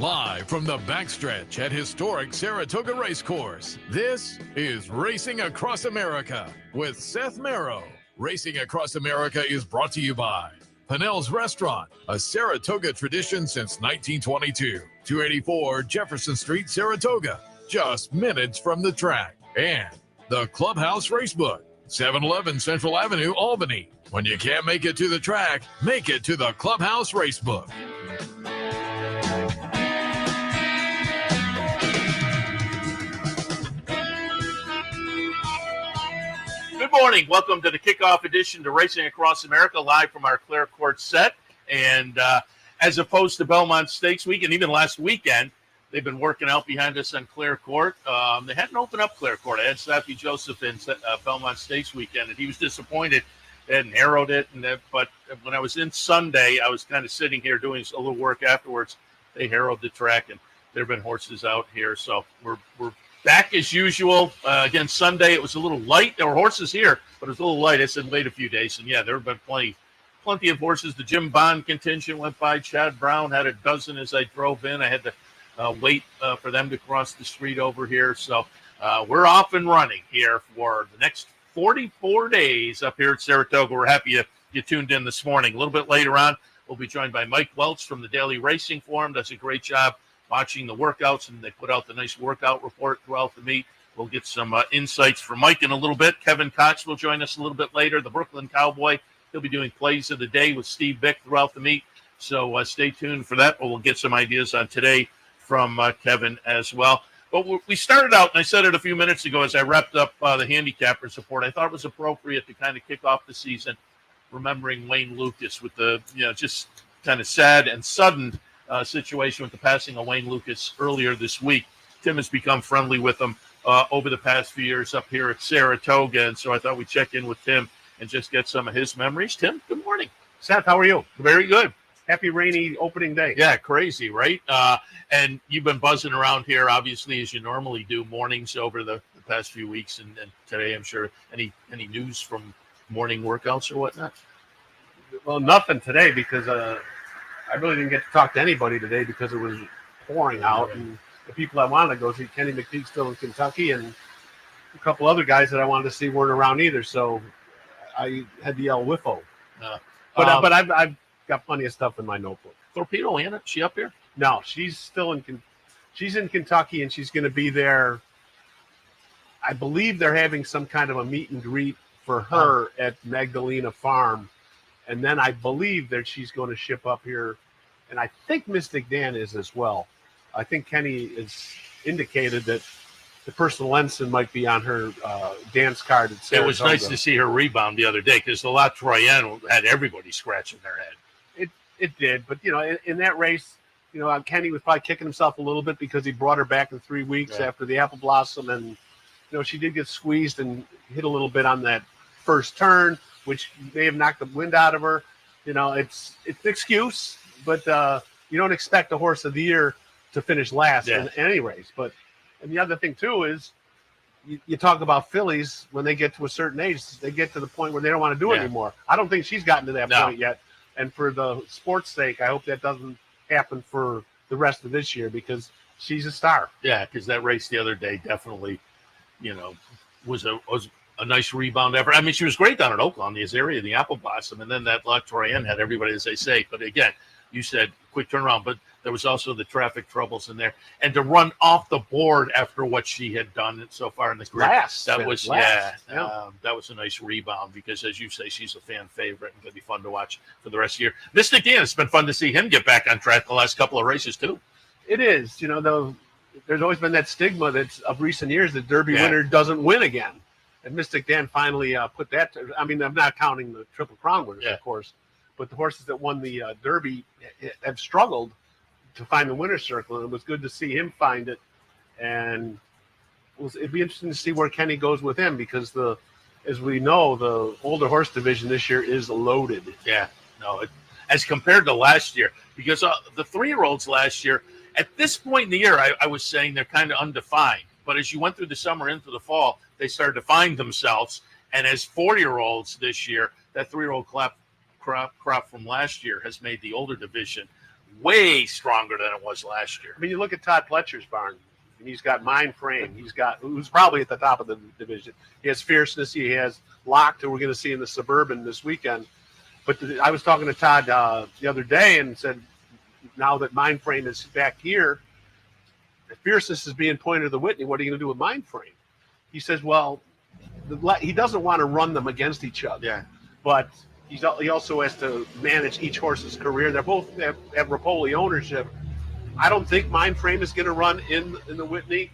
Live from the backstretch at historic Saratoga Racecourse, this is Racing Across America with Seth Merrow. Racing Across America is brought to you by Pinnell's Restaurant, a Saratoga tradition since 1922. 284 Jefferson Street, Saratoga, just minutes from the track. And the Clubhouse Racebook, 711 Central Avenue, Albany. When you can't make it to the track, make it to the Clubhouse Racebook. Good morning. Welcome to the kickoff edition to Racing Across America, live from our Clare Court set. And as opposed to Belmont Stakes Week, and even last weekend, they've been working out behind us on Clare Court. They hadn't opened up Clare Court. I had Slappy Joseph in Belmont Stakes weekend, and he was disappointed. They hadn't harrowed it. But when I was in Sunday, I was kind of sitting here doing a little work afterwards. They harrowed the track, and there have been horses out here. So we're back as usual. Again, Sunday, it was a little light. There were horses here, but it was a little light. I said wait a few days. And, yeah, there have been plenty of horses. The Jim Bond contingent went by. Chad Brown had a dozen as I drove in. I had to wait for them to cross the street over here. So we're off and running here for the next 44 days up here at Saratoga. We're happy you tuned in this morning. A little bit later on, we'll be joined by Mike Welsch from the Daily Racing Forum. Does a great job watching the workouts, and they put out the nice workout report throughout the meet. We'll get some insights from Mike in a little bit. Kevin Cox will join us a little bit later. The Brooklyn Cowboy, he'll be doing plays of the day with Steve Bick throughout the meet. So stay tuned for that. But we'll get some ideas on today from Kevin as well. But we started out, and I said it a few minutes ago as I wrapped up the handicappers report, I thought it was appropriate to kind of kick off the season remembering Wayne Lukas with the, just kind of sad and sudden situation with the passing of Wayne Lukas earlier this week. Tim has become friendly with him over the past few years up here at Saratoga, and so I thought we'd check in with Tim and just get some of his memories. Tim, good morning. Seth, how are you? Very good. Happy rainy opening day. Yeah, crazy, right? And you've been buzzing around here, obviously, as you normally do, mornings over the past few weeks, and today, I'm sure. Any news from morning workouts or whatnot? Well, nothing today because I really didn't get to talk to anybody today because it was pouring out, and the people I wanted to go see, Kenny McPeak's still in Kentucky, and a couple other guys that I wanted to see weren't around either, so I had to yell whiffo. But I've got plenty of stuff in my notebook. Torpedo Anna, she up here? No, she's still in Kentucky, and she's going to be there. I believe they're having some kind of a meet and greet for her at Magdalena Farm. And then I believe that she's going to ship up here. And I think Mystic Dan is as well. I think Kenny has indicated that the personal ensign might be on her dance card at Saratoga. It was nice to see her rebound the other day because the La Troyenne had everybody scratching their head. It did. But, in that race, Kenny was probably kicking himself a little bit because he brought her back in 3 weeks after the Apple Blossom. And, she did get squeezed and hit a little bit on that first turn, which may have knocked the wind out of her. It's an excuse, but you don't expect a horse of the year to finish last in any race. And the other thing too is you talk about fillies when they get to a certain age, they get to the point where they don't want to do it anymore. I don't think she's gotten to that point yet. And for the sport's sake, I hope that doesn't happen for the rest of this year because she's a star. Yeah, because that race the other day definitely, was a nice rebound effort. I mean, she was great down at Oakland, the Azaria, the Apple Blossom, and then that La Troyenne had everybody, as they say. But again, you said quick turnaround, but there was also the traffic troubles in there. And to run off the board after what she had done so far in the career, that was that was a nice rebound because, as you say, she's a fan favorite and going to be fun to watch for the rest of the year. Mystic Dan, it's been fun to see him get back on track the last couple of races too. It is, there's always been that stigma that's of recent years that Derby winner doesn't win again. And Mystic Dan finally put that to, I mean, I'm not counting the Triple Crown winners, of course, but the horses that won the Derby have struggled to find the winner's circle, and it was good to see him find it. And it'd be interesting to see where Kenny goes with him because as we know, the older horse division this year is loaded. Yeah, no, as compared to last year, because the 3-year-olds last year, at this point in the year, I was saying they're kind of undefined. But as you went through the summer into the fall, they started to find themselves. And as 4-year-olds this year, that 3-year-old crop from last year has made the older division way stronger than it was last year. I mean, you look at Todd Pletcher's barn, and he's got Mind Frame. Who's probably at the top of the division. He has Fierceness. He has Locked, who we're going to see in the Suburban this weekend. But I was talking to Todd the other day and said, now that Mind Frame is back here, if Fierceness is being pointed to the Whitney, what are you going to do with Mind Frame? He says, well, he doesn't want to run them against each other. Yeah. But he also has to manage each horse's career. They're both have Rapoli ownership. I don't think Mind Frame is going to run in the Whitney.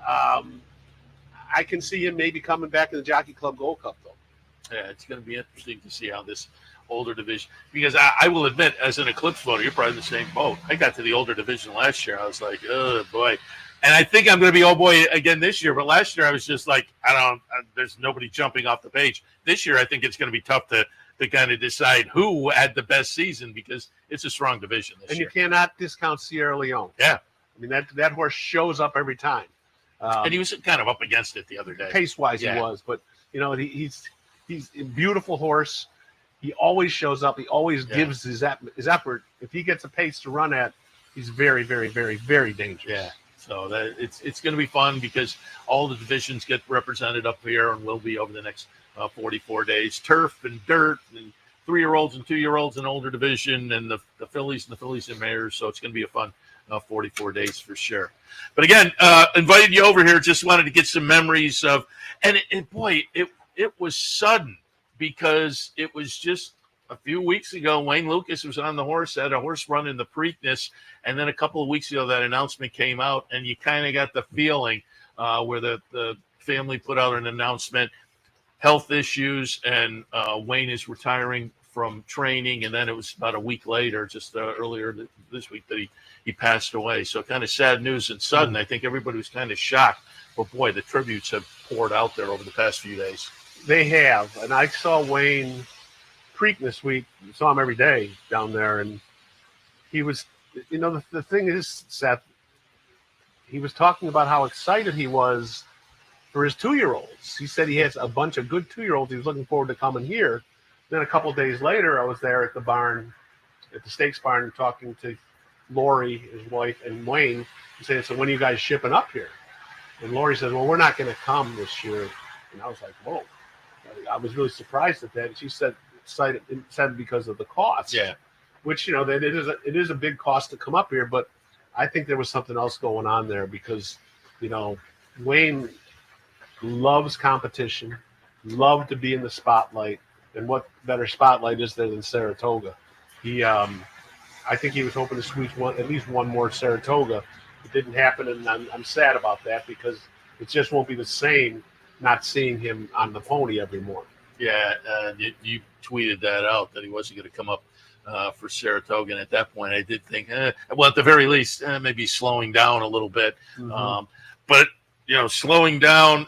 I can see him maybe coming back in the Jockey Club Gold Cup, though. Yeah, it's going to be interesting to see how this older division, because I will admit, as an Eclipse voter, you're probably in the same boat. I got to the older division last year. I was like, oh, boy. And I think I'm going to be oh, boy again this year. But last year I was just like, there's nobody jumping off the page. This year I think it's going to be tough to kind of decide who had the best season, because it's a strong division this year. And you cannot discount Sierra Leone. Yeah. I mean, that horse shows up every time. And he was kind of up against it the other day. Pace-wise, he was. But, he's a beautiful horse. He always shows up. He always gives his effort. If he gets a pace to run at, he's very, very, very, very dangerous. Yeah. So it's going to be fun, because all the divisions get represented up here and will be over the next 44 days. Turf and dirt and 3-year-olds and 2-year-olds and older division, and the fillies and mares. So it's going to be a fun 44 days for sure. But again, invited you over here. Just wanted to get some memories of, and boy, it was sudden, because it was just a few weeks ago. Wayne Lukas was on the horse, had a horse run in the Preakness, and then a couple of weeks ago that announcement came out, and you kind of got the feeling where the family put out an announcement, health issues, and Wayne is retiring from training, and then it was about a week later, just earlier this week, that he passed away. So kind of sad news and sudden. I think everybody was kind of shocked, but boy, the tributes have poured out there over the past few days. They have, and I saw Wayne Preakness week. Saw him every day down there, and he was, the thing is, Seth, he was talking about how excited he was for his 2-year-olds. He said he has a bunch of good 2-year-olds. He was looking forward to coming here. Then a couple of days later, I was there at the barn, at the stakes barn, talking to Lori, his wife, and Wayne. He said, so when are you guys shipping up here? And Lori said, well, we're not going to come this year. And I was like, whoa. I was really surprised at that. And she said because of the cost. Yeah. Which, that it is a big cost to come up here, but I think there was something else going on there, because, Wayne loves competition, loved to be in the spotlight, and what better spotlight is there than Saratoga? I think he was hoping to squeeze at least one more Saratoga. It didn't happen, and I'm sad about that, because it just won't be the same not seeing him on the pony every morning. Yeah, you tweeted that out, that he wasn't going to come up for Saratoga, and at that point I did think, well, at the very least, maybe slowing down a little bit. Mm-hmm. But, slowing down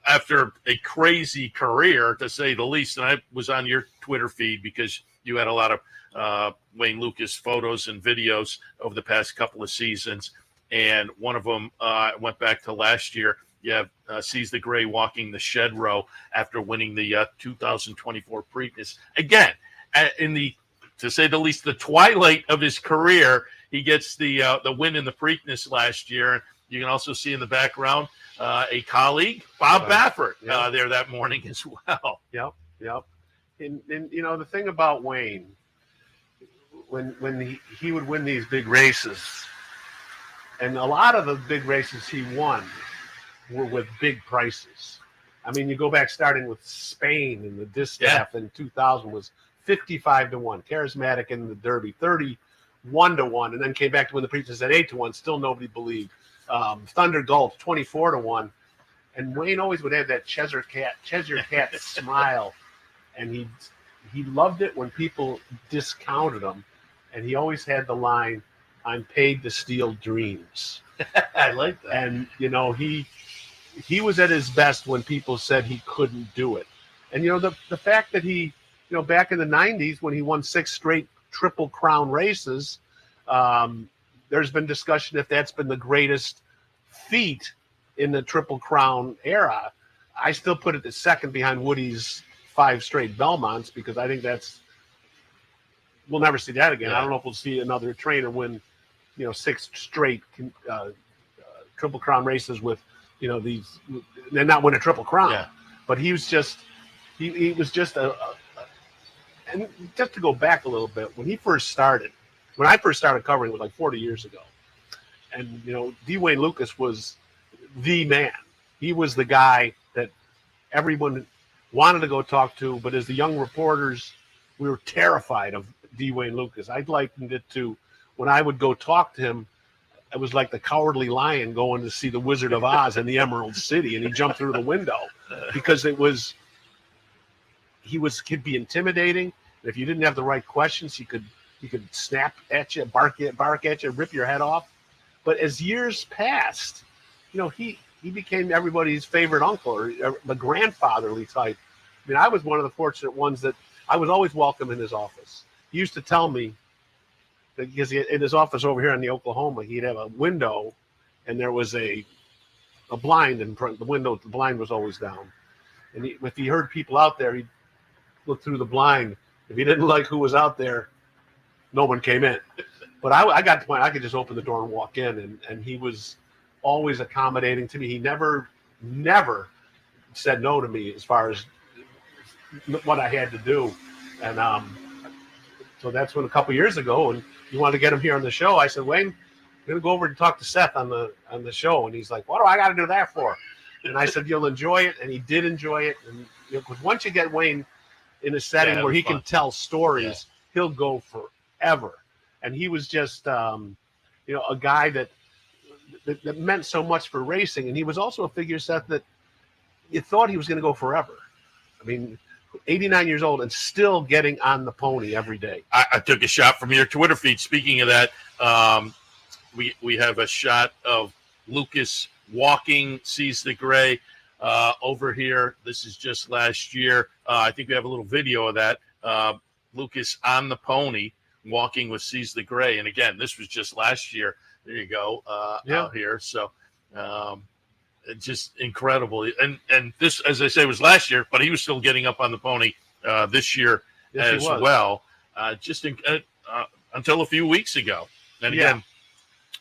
after a crazy career, to say the least. And I was on your Twitter feed because you had a lot of Wayne Lukas photos and videos over the past couple of seasons. And one of them went back to last year. You have Sees the Gray walking the shed row after winning the 2024 Preakness. Again, to say the least, the twilight of his career, he gets the win in the Preakness last year. You can also see in the background a colleague, Bob Baffert, there that morning as well. Yep. And the thing about Wayne, when he would win these big races, and a lot of the big races he won were with big prices. I mean, you go back starting with Spain, and the Distaff in 2000 was 55-1. Charismatic in the Derby, 31-1, and then came back to win the Preakness at 8-1. Still nobody believed. Thunder Gulch, 24-1, and Wayne always would have that Cheshire Cat smile, and he loved it when people discounted him, and he always had the line, "I'm paid to steal dreams." I like that. And he was at his best when people said he couldn't do it. And the fact that he, back in the 90s when he won 6 straight Triple Crown races, there's been discussion if that's been the greatest feat in the Triple Crown era. I still put it at second behind Woody's 5 straight Belmonts, because I think that's we'll never see that again. Yeah. I don't know if we'll see another trainer win, 6 straight Triple Crown races with, these, and not win a Triple Crown. Yeah. But he was just, he was just and just to go back a little bit, when I first started covering it was like 40 years ago. And, Dwayne Lukas was the man. He was the guy that everyone wanted to go talk to, but as the young reporters, we were terrified of Dwayne Lukas. I likened it to when I would go talk to him, it was like the Cowardly Lion going to see the Wizard of Oz in the Emerald City, and he jumped through the window because he'd be intimidating. And if you didn't have the right questions, he could snap at you, bark at you, rip your head off. But as years passed, he became everybody's favorite uncle or the grandfatherly type. I mean, I was one of the fortunate ones that I was always welcome in his office. He used to tell me that because in his office over here in the Oklahoma, he'd have a window and there was a blind in front. The blind was always down. And if he heard people out there, he'd look through the blind. If he didn't like who was out there, no one came in. But I got to the point I could just open the door and walk in, and he was always accommodating to me. He never said no to me as far as what I had to do. And so that's when a couple years ago, and you wanted to get him here on the show, I said, Wayne, I'm going to go over and talk to Seth on the show. And he's like, what do I got to do that for? And I said, you'll enjoy it. And he did enjoy it. And because once you get Wayne in a setting where he can tell stories, he'll go forever. And he was just, a guy that meant so much for racing. And he was also a figure, Seth, that you thought he was going to go forever. I mean, 89 years old and still getting on the pony every day. I took a shot from your Twitter feed. Speaking of that, we have a shot of Lukas walking, sees the gray over here. This is just last year. I think we have a little video of that. Lukas on the pony, walking with Sees the Gray. And again, this was just last year. There you go, out here. So it's just incredible. And this, as I say, was last year, but he was still getting up on the pony this year as well. Until a few weeks ago. And again,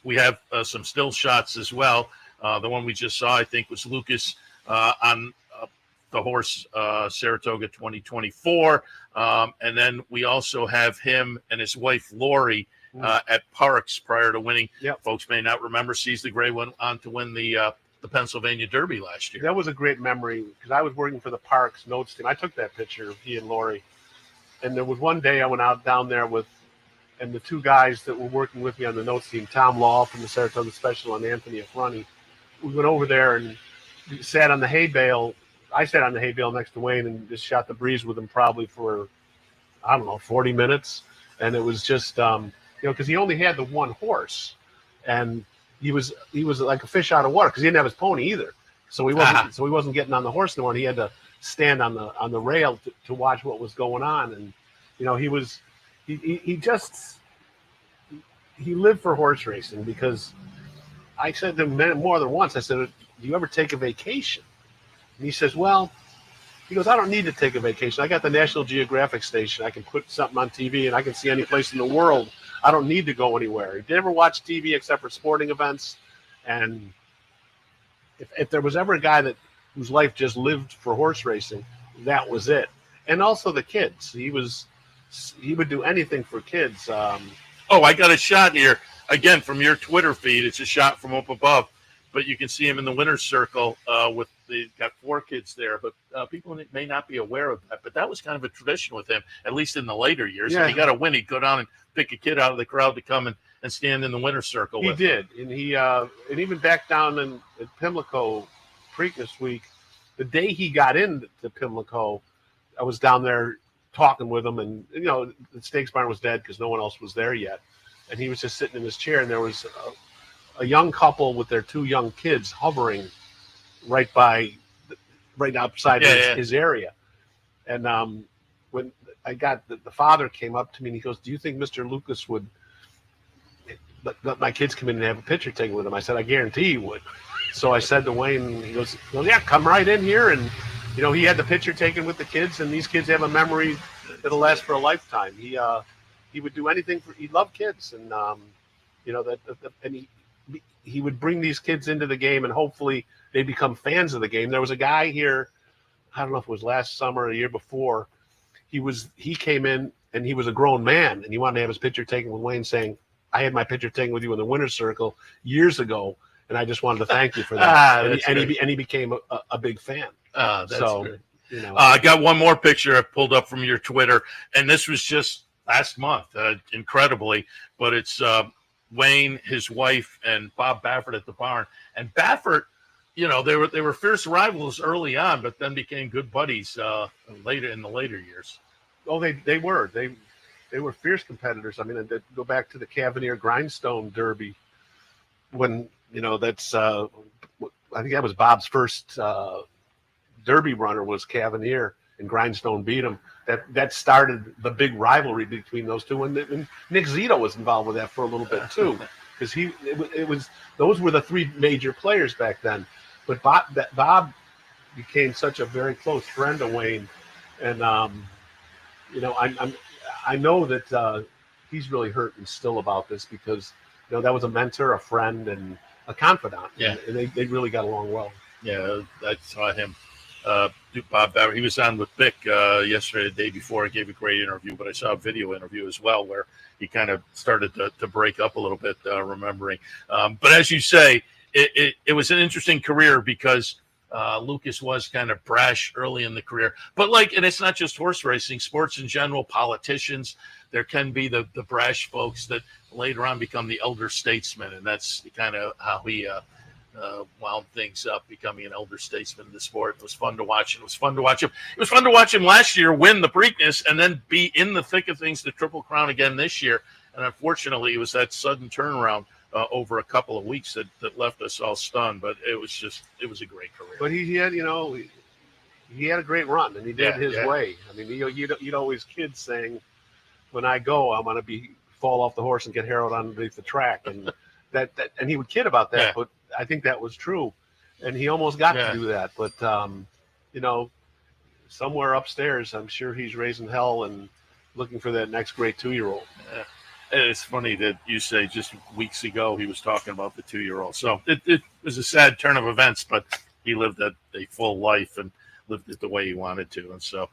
we have some still shots as well. The one we just saw, I think, was Lukas on the horse Saratoga 2024. And then we also have him and his wife, Lori, at Parks prior to winning. Yep. Folks may not remember, Sees the Gray went on to win the Pennsylvania Derby last year. That was a great memory because I was working for the Parks notes team. I took that picture of he and Lori. And there was one day I went out down there and the two guys that were working with me on the notes team, Tom Law from the Saratoga Special and Anthony Affronti. We went over there and sat on the hay bale. I sat on the hay bale next to Wayne and just shot the breeze with him probably for, 40 minutes. And it was just, because he only had the one horse, and he was like a fish out of water because he didn't have his pony either. So he wasn't getting on the horse anymore. And he had to stand on the rail to watch what was going on. And he lived for horse racing because I said to him more than once, I said, do you ever take a vacation? And he says, well, he goes, I don't need to take a vacation. I got the National Geographic station. I can put something on TV and I can see any place in the world. I don't need to go anywhere. He didn't ever watch TV except for sporting events. And if there was ever a guy whose life just lived for horse racing, that was it. And also the kids. He would do anything for kids. I got a shot here again from your Twitter feed. It's a shot from up above, but you can see him in the winner's circle they've got 4 kids there, but people may not be aware of that. But that was kind of a tradition with him, at least in the later years. Yeah. If he got a win, he'd go down and pick a kid out of the crowd to come and stand in the winner's circle with him. And he and even back down at Pimlico Preakness week, the day he got into Pimlico, I was down there talking with him, and the stakes barn was dead because no one else was there yet, and he was just sitting in his chair, and there was a young couple with their 2 young kids hovering right outside his area. And when I got the father came up to me and he goes, do you think Mr. Lukas would let my kids come in and have a picture taken with him? I said, I guarantee he would. So I said to Wayne, he goes, yeah, come right in here. And he had the picture taken with the kids, and these kids have a memory that'll last for a lifetime. He he would do anything he loved kids, and and he would bring these kids into the game, and hopefully they become fans of the game. There was a guy here, I don't know if it was last summer or the year before. He came in and he was a grown man, and he wanted to have his picture taken with Wayne, saying, "I had my picture taken with you in the winner's circle years ago, and I just wanted to thank you for that." and he became a big fan. That's so, great. You know, I got one more picture I pulled up from your Twitter, and this was just last month, incredibly. But it's Wayne, his wife, and Bob Baffert at the barn. And Baffert, you know, they were fierce rivals early on, but then became good buddies later in the later years. Oh, they were fierce competitors. I mean, go back to the Cavalier Grindstone Derby, when that's I think that was Bob's first Derby runner was Cavalier, and Grindstone beat him. That started the big rivalry between those two, and Nick Zito was involved with that for a little bit too, because it was those were the three major players back then. But Bob became such a very close friend of Wayne, and I know that he's really hurting still about this, because that was a mentor, a friend, and a confidant. Yeah, and they really got along well. Yeah, I saw him. Bob Baffert, he was on with Vic yesterday, the day before. He gave a great interview, but I saw a video interview as well where he kind of started to break up a little bit, remembering. But as you say, it was an interesting career, because Lukas was kind of brash early in the career. But and it's not just horse racing, sports in general, politicians, there can be the brash folks that later on become the elder statesmen, and that's kind of how he wound things up, becoming an elder statesman in the sport. It was fun to watch. It was fun to watch him. It was fun to watch him last year win the Preakness and then be in the thick of things, the Triple Crown again this year. And unfortunately, it was that sudden turnaround over a couple of weeks that left us all stunned. But it was a great career. But he had, he had a great run, and he did his way. I mean, you'd always kids saying, "When I go, I'm going to fall off the horse and get harrowed underneath the track," and and he would kid about that, but I think that was true, and he almost got to do that. But somewhere upstairs, I'm sure he's raising hell and looking for that next great 2-year-old. It's funny that you say just weeks ago he was talking about the 2-year-old. So it was a sad turn of events, but he lived a full life and lived it the way he wanted to. And so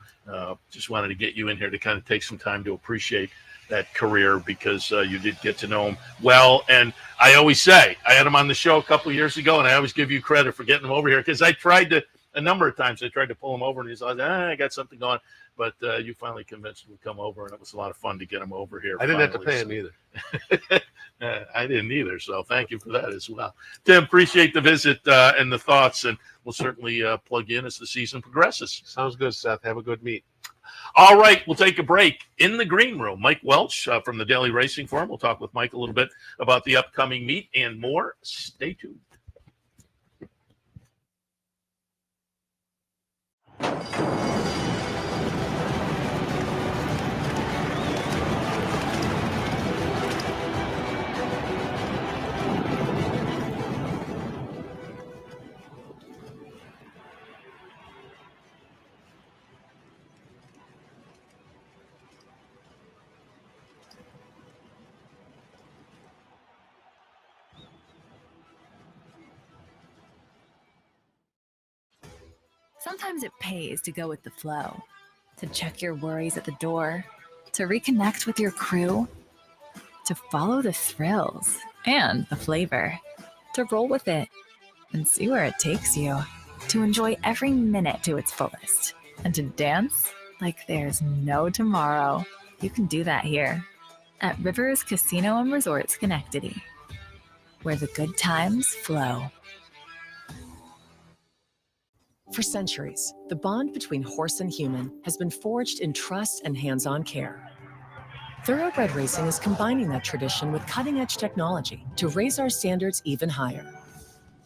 just wanted to get you in here to kind of take some time to appreciate that career, because you did get to know him well. And I always say, I had him on the show a couple of years ago, and I always give you credit for getting him over here, because I tried to, a number of times, I tried to pull him over, and he's like, I got something going. But you finally convinced him to come over, and it was a lot of fun to get him over here. I didn't have to pay him either. I didn't either, so thank you for that as well. Tim, appreciate the visit and the thoughts, and we'll certainly plug in as the season progresses. Sounds good, Seth. Have a good meet. All right, we'll take a break. In the green room, Mike Welsch from the Daily Racing Forum. We'll talk with Mike a little bit about the upcoming meet and more. Stay tuned. Sometimes it pays to go with the flow, to check your worries at the door, to reconnect with your crew, to follow the thrills and the flavor, to roll with it and see where it takes you, to enjoy every minute to its fullest, and to dance like there's no tomorrow. You can do that here at Rivers Casino and Resort Schenectady, where the good times flow. For centuries, the bond between horse and human has been forged in trust and hands-on care. Thoroughbred racing is combining that tradition with cutting-edge technology to raise our standards even higher.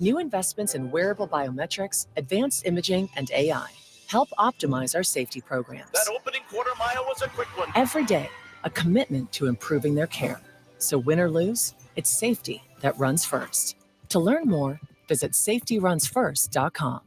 New investments in wearable biometrics, advanced imaging, and AI help optimize our safety programs. That opening quarter mile was a quick one. Every day, a commitment to improving their care. So win or lose, it's safety that runs first. To learn more, visit safetyrunsfirst.com.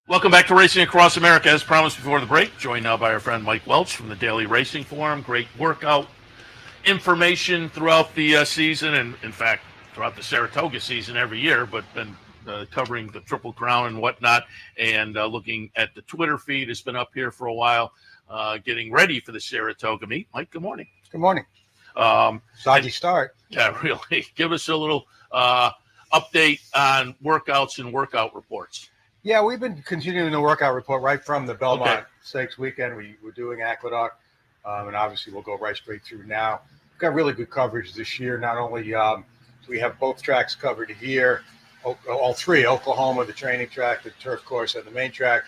Welcome back to Racing Across America. As promised before the break, joined now by our friend Mike Welsch from the Daily Racing Forum. Great workout information throughout the season, and in fact, throughout the Saratoga season every year, but been covering the Triple Crown and whatnot, and looking at the Twitter feed. Has been up here for a while, getting ready for the Saratoga meet. Mike, good morning. Good morning. Soggy start. Yeah, really. Give us a little update on workouts and workout reports. Yeah, we've been continuing the workout report right from the Belmont Stakes weekend. We were doing Aqueduct, and obviously we'll go right straight through now. We've got really good coverage this year. Not only we have both tracks covered here, all three, Oklahoma, the training track, the turf course, and the main track,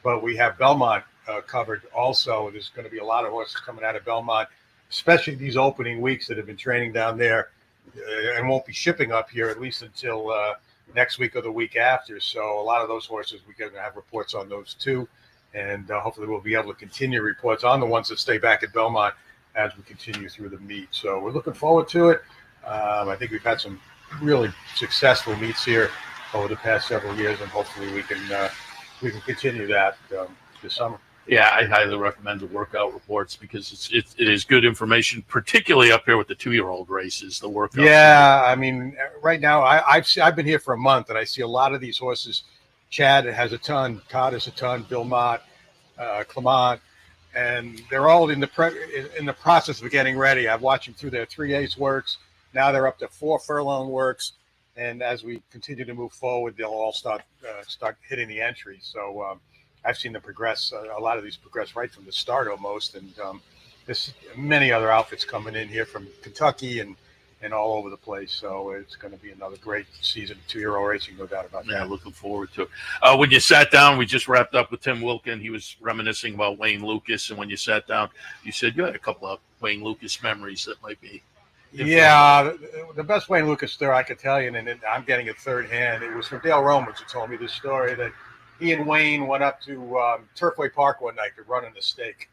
but we have Belmont covered also. There's going to be a lot of horses coming out of Belmont, especially these opening weeks that have been training down there and won't be shipping up here at least until next week or the week after. So a lot of those horses, we're going to have reports on those too. And hopefully we'll be able to continue reports on the ones that stay back at Belmont as we continue through the meet. So we're looking forward to it. I think we've had some really successful meets here over the past several years, and hopefully we can continue that this summer. Yeah, I highly recommend the workout reports because it is good information, particularly up here with the 2-year-old races, the workout. Yeah, I mean, right now I've been here for a month, and I see a lot of these horses. Chad has a ton, Todd has a ton, Bill Mott, Clement, and they're all in the process of getting ready. I've watched them through their 3/8 works. Now they're up to 4 furlong works, and as we continue to move forward, they'll all start hitting the entry. So I've seen them progress. A lot of these progress right from the start almost, and there's many other outfits coming in here from Kentucky and all over the place. So it's going to be another great season of 2-year-old racing, no doubt about that. Yeah, looking forward to it. When you sat down, we just wrapped up with Tim Wilkin. He was reminiscing about Wayne Lukas, and when you sat down, you said you had a couple of Wayne Lukas memories that might be. Yeah, the best Wayne Lukas story I could tell you, and I'm getting it third hand. It was from Dale Romans who told me this story that he and Wayne went up to Turfway Park one night to run in the stake.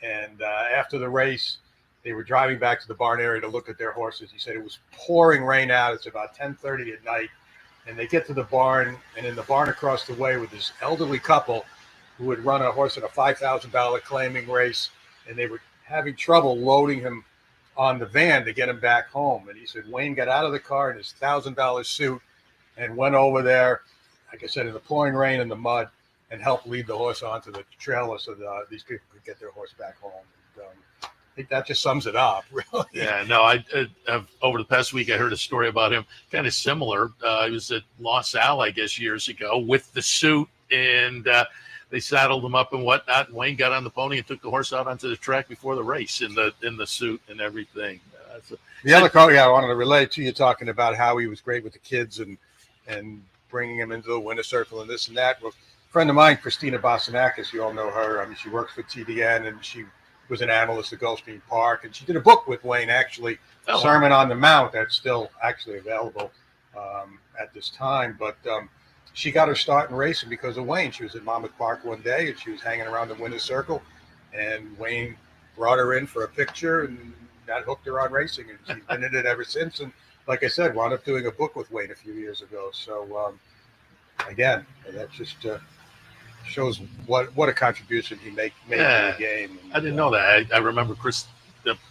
And after the race, they were driving back to the barn area to look at their horses. He said it was pouring rain out. It's about 10:30 at night. And they get to the barn, and in the barn across the way with this elderly couple who had run a horse in a $5,000 claiming race, and they were having trouble loading him on the van to get him back home. And he said Wayne got out of the car in his $1,000 suit and went over there, like I said, in the pouring rain and the mud, and helped lead the horse onto the trailer so that these people could get their horse back home. And, I think that just sums it up, really. Yeah, no, I over the past week, I heard a story about him kind of similar. He was at Los Al, I guess, years ago with the suit, and they saddled him up and whatnot. And Wayne got on the pony and took the horse out onto the track before the race in the suit and everything. The other quote, I wanted to relate to you talking about how he was great with the kids and bringing them into the winner's circle and this and that. Well, a friend of mine, Christina Basanakis, you all know her. I mean, she works for TDN, and she was an analyst at Gulfstream Park, and she did a book with Wayne, actually, Sermon on the Mount, that's still actually available at this time. But she got her start in racing because of Wayne. She was at Monmouth Park one day, and she was hanging around the winner's circle, and Wayne brought her in for a picture, and that hooked her on racing, and she's been in it ever since. And like I said, wound up doing a book with Wayne a few years ago. So again, that just shows what a contribution he made to the game. And, I didn't know that. I remember Chris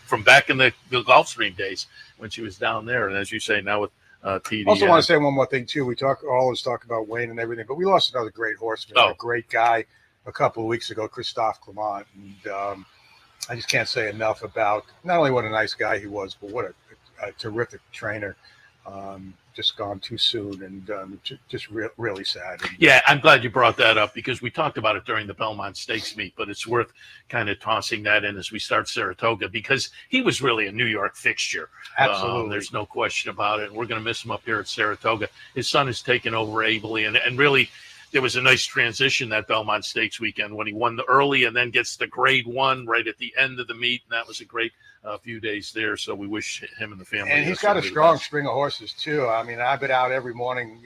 from back in the Gulfstream days when she was down there, and as you say now with TD. Also want to say one more thing too. We always talk about Wayne and everything, but we lost another great horseman, a great guy, a couple of weeks ago, Christophe Clement, and I just can't say enough about not only what a nice guy he was, but what a terrific trainer. Just gone too soon, and just really sad. Yeah, I'm glad you brought that up because we talked about it during the Belmont Stakes meet, but it's worth kind of tossing that in as we start Saratoga because he was really a New York fixture. Absolutely. There's no question about it. We're going to miss him up here at Saratoga. His son has taken over ably, and really there was a nice transition that Belmont Stakes weekend when he won the early and then gets the grade 1 right at the end of the meet, and that was a great few days there. So we wish him and the family. And he's got a strong string of horses too. I mean, I've been out every morning,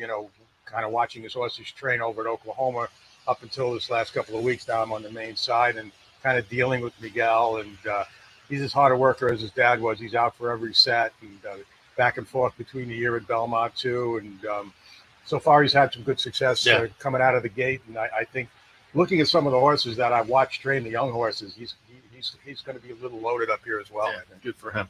kind of watching his horses train over at Oklahoma up until this last couple of weeks. Now I'm on the main side and kind of dealing with Miguel, and he's as hard a worker as his dad was. He's out for every set and back and forth between the year at Belmont too, and so far he's had some good success Yeah. coming out of the gate, and I think looking at some of the horses that I've watched train, the young horses, he's going to be a little loaded up here as well. Yeah, good for him.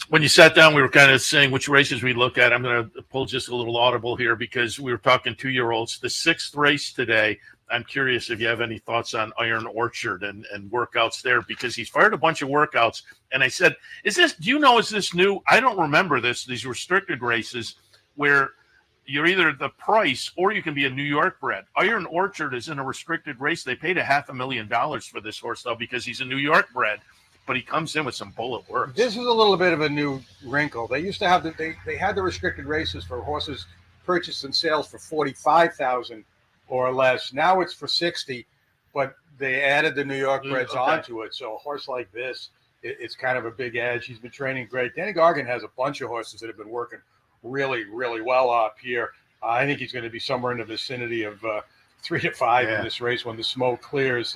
When you sat down, we were kind of saying which races we look at. I'm going to pull just a little audible here because we were talking 2-year-olds. The 6th race today, I'm curious if you have any thoughts on Iron Orchard and workouts there, because he's fired a bunch of workouts. And I said, is this new? I don't remember these restricted races where you're either the price or you can be a New York bred. Iron Orchard is in a restricted race. They paid $500,000 for this horse, though, because he's a New York bred. But he comes in with some bullet work. This is a little bit of a new wrinkle. They used to have they had the restricted races for horses purchased and sales for $45,000 or less. Now it's for $60,000, but they added the New York breds onto it. So a horse like this, it's kind of a big edge. He's been training great. Danny Gargan has a bunch of horses that have been working really, really well up here. I think he's going to be somewhere in the vicinity of 3 to 5 in this race when the smoke clears.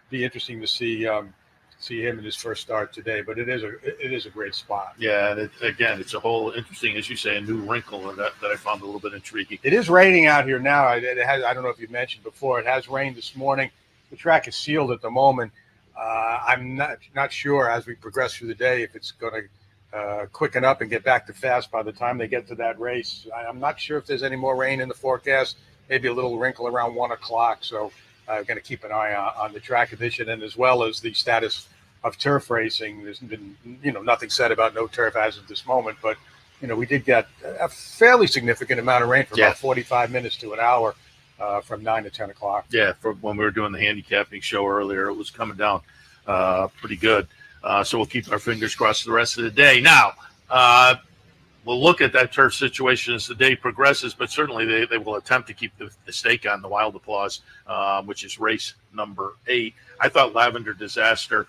Be interesting to see him in his first start today, but it is a great spot. Yeah, and it's a whole interesting, as you say, a new wrinkle that I found a little bit intriguing. It is raining out here now. It has. I don't know if you mentioned before. It has rained this morning. The track is sealed at the moment. I'm not sure as we progress through the day if it's going to quicken up and get back to fast by the time they get to that race. I'm not sure if there's any more rain in the forecast. Maybe a little wrinkle around 1 o'clock. So I'm going to keep an eye on the track condition and as well as the status of turf racing. There's been, nothing said about no turf as of this moment, but, we did get a fairly significant amount of rain for about 45 minutes to an hour from 9 to 10 o'clock. Yeah, from when we were doing the handicapping show earlier, it was coming down pretty good. So we'll keep our fingers crossed for the rest of the day. Now, we'll look at that turf situation as the day progresses, but certainly they will attempt to keep the stake on the Wild Applause, which is race number 8. I thought Lavender Disaster,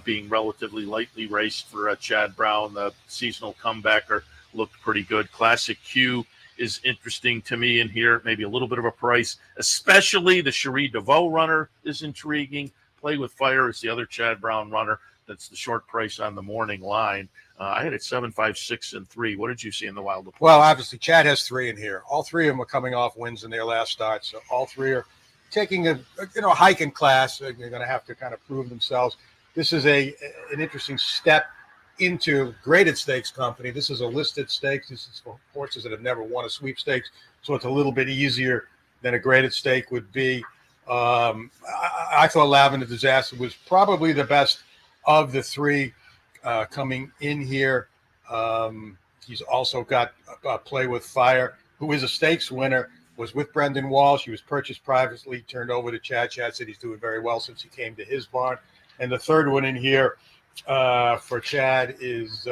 being relatively lightly raced for Chad Brown, the seasonal comebacker, looked pretty good. Classic Q is interesting to me in here, maybe a little bit of a price, especially the Cherie DeVoe runner is intriguing. Play with Fire is the other Chad Brown runner. That's the short price on the morning line. I had it 7, 5, 6, and 3. What did you see in the Wild Applause? Well, obviously, Chad has 3 in here. All 3 of them are coming off wins in their last start, so all 3 are taking a hike in class. They're going to have to kind of prove themselves. This is an interesting step into graded stakes company. This is a listed stakes. This is for horses that have never won a sweepstakes, so it's a little bit easier than a graded stake would be. I thought Lavender Disaster was probably the best of the 3 coming in here. He's also got Play with Fire, who is a stakes winner, was with Brendan Walsh. He was purchased privately, turned over to Chad. Chad said he's doing very well since he came to his barn. And the third one in here for Chad is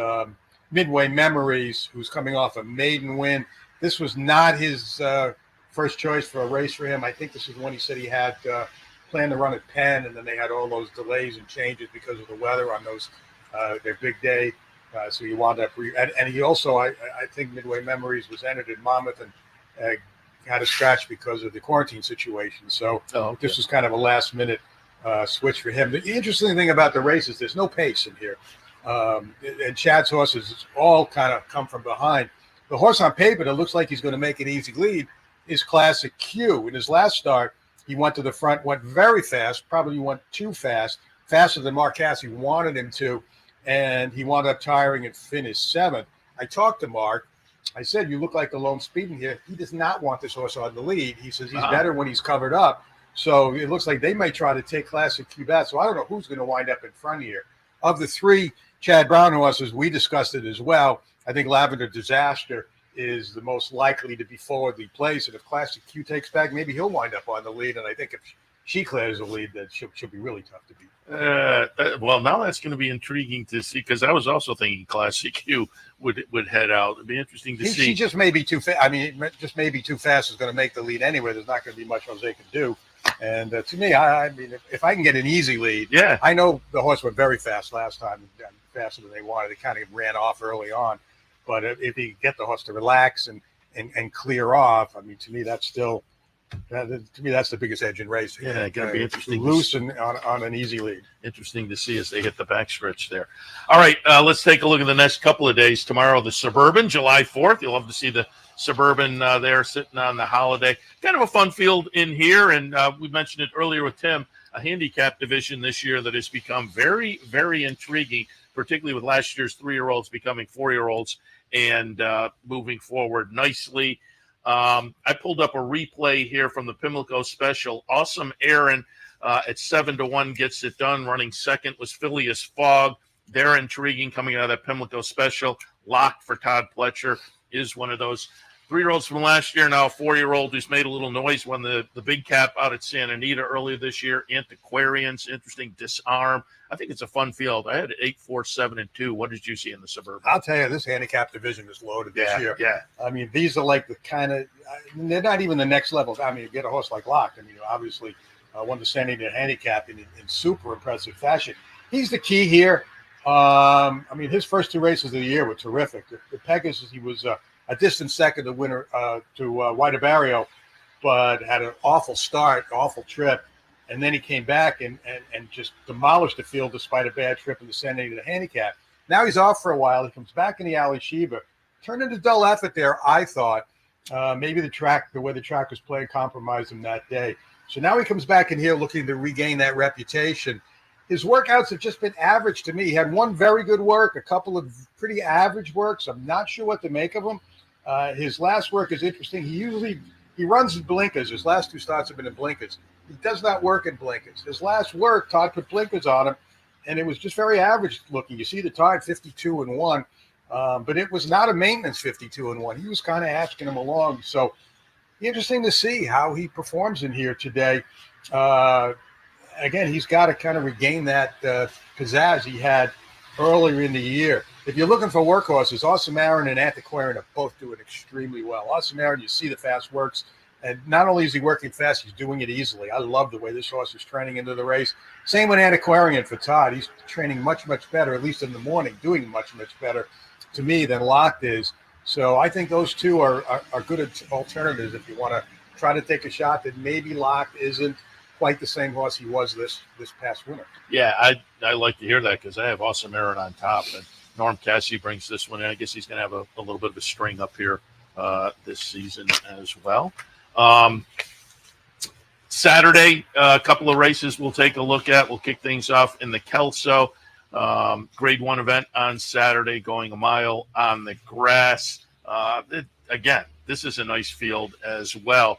Midway Memories, who's coming off a maiden win. This was not his first choice for a race for him. I think this is one he said he had planned to run at Penn, and then they had all those delays and changes because of the weather on those their big day. So he wound up and he also, I think Midway Memories was entered in Monmouth and had a scratch because of the quarantine situation. So this was kind of a last minute switch for him. The interesting thing about the race is there's no pace in here. And Chad's horses all kind of come from behind. The horse on paper that looks like he's going to make an easy lead is Classic Q. In his last start, he went to the front, went very fast, probably went too fast, faster than Mark Casse wanted him to, and he wound up tiring and finished 7th. I talked to Mark. I said, you look like the lone speed in here. He does not want this horse on the lead. He says he's better when he's covered up. So it looks like they may try to take Classic Q back. So I don't know who's going to wind up in front here. Of the 3 Chad Brown horses, we discussed it as well. I think Lavender Disaster is the most likely to be forwardly placed. And if Classic Q takes back, maybe he'll wind up on the lead. And I think if she clears the lead, that she'll be really tough to beat. Well, now that's going to be intriguing to see, because I was also thinking Classic Q would head out. It'd be interesting to see. She just may be too fast. I mean, just maybe too fast is going to make the lead anyway. There's not going to be much Jose can do. And to me, I mean, if I can get an easy lead, I know the horse went very fast last time, faster than they wanted. It kind of ran off early on. But if he get the horse to relax and clear off, I mean, to me, that's still To me, that's the biggest edge in racing. Yeah, it's going to be interesting. Loose and on an easy lead. Interesting to see as they hit the backstretch there. All right, let's take a look at the next couple of days. Tomorrow, the Suburban, July 4th. You'll love to see the Suburban there sitting on the holiday. Kind of a fun field in here, and we mentioned it earlier with Tim, a handicap division this year that has become very, very intriguing, particularly with last year's 3-year-olds becoming 4-year-olds and moving forward nicely. I pulled up a replay here from the Pimlico Special. Awesome Aaron at 7-1 gets it done. Running second was Phileas Fogg. They're intriguing coming out of that Pimlico Special. Locked for Todd Pletcher is one of those 3-year-olds from last year, now a 4-year-old who's made a little noise. Won the big cap out at Santa Anita earlier this year. Antiquarians, interesting. Disarm. I think it's a fun field. I had 8, 4, 7, and 2. What did you see in the Suburban? I'll tell you, this handicap division is loaded this year. Yeah. I mean, these are like the kind of they're not even the next level. I mean, you get a horse like Locke. I mean, obviously won the Santa Anita handicap in super impressive fashion. He's the key here. I mean, his first 2 races of the year were terrific. The Pegasus, he was a distant second to winner to White Barrio, but had an awful start, awful trip. And then he came back and just demolished the field despite a bad trip in the Santa Anita handicap. Now he's off for a while. He comes back in the Ali Sheba. Turned into dull effort there, I thought. Maybe the way the track was playing compromised him that day. So now he comes back in here looking to regain that reputation. His workouts have just been average to me. He had one very good work, a couple of pretty average works. I'm not sure what to make of them. His last work is interesting. He runs in blinkers. His last 2 starts have been in blinkers. He does not work in blinkers. His last work, Todd put blinkers on him, and it was just very average looking. You see the time, 52-1, but it was not a maintenance 52-1. He was kind of asking him along. So interesting to see how he performs in here today. Again, he's got to kind of regain that pizzazz he had earlier in the year. If you're looking for workhorses, Awesome Aaron and Antiquarian are both doing extremely well. Awesome Aaron, you see the fast works. And not only is he working fast, he's doing it easily. I love the way this horse is training into the race. Same with Antiquarian for Todd. He's training much, much better, at least in the morning, doing much, much better to me than Locked is. So I think those two are good alternatives if you want to try to take a shot that maybe Locked isn't quite the same horse he was this past winter. Yeah, I like to hear that because I have Awesome Aaron on top. And Norm Cassie brings this one in. I guess he's going to have a little bit of a string up here this season as well. Saturday, a couple of races we'll take a look at. We'll kick things off in the Kelso Grade 1 event on Saturday, going a mile on the grass. Again, this is a nice field as well.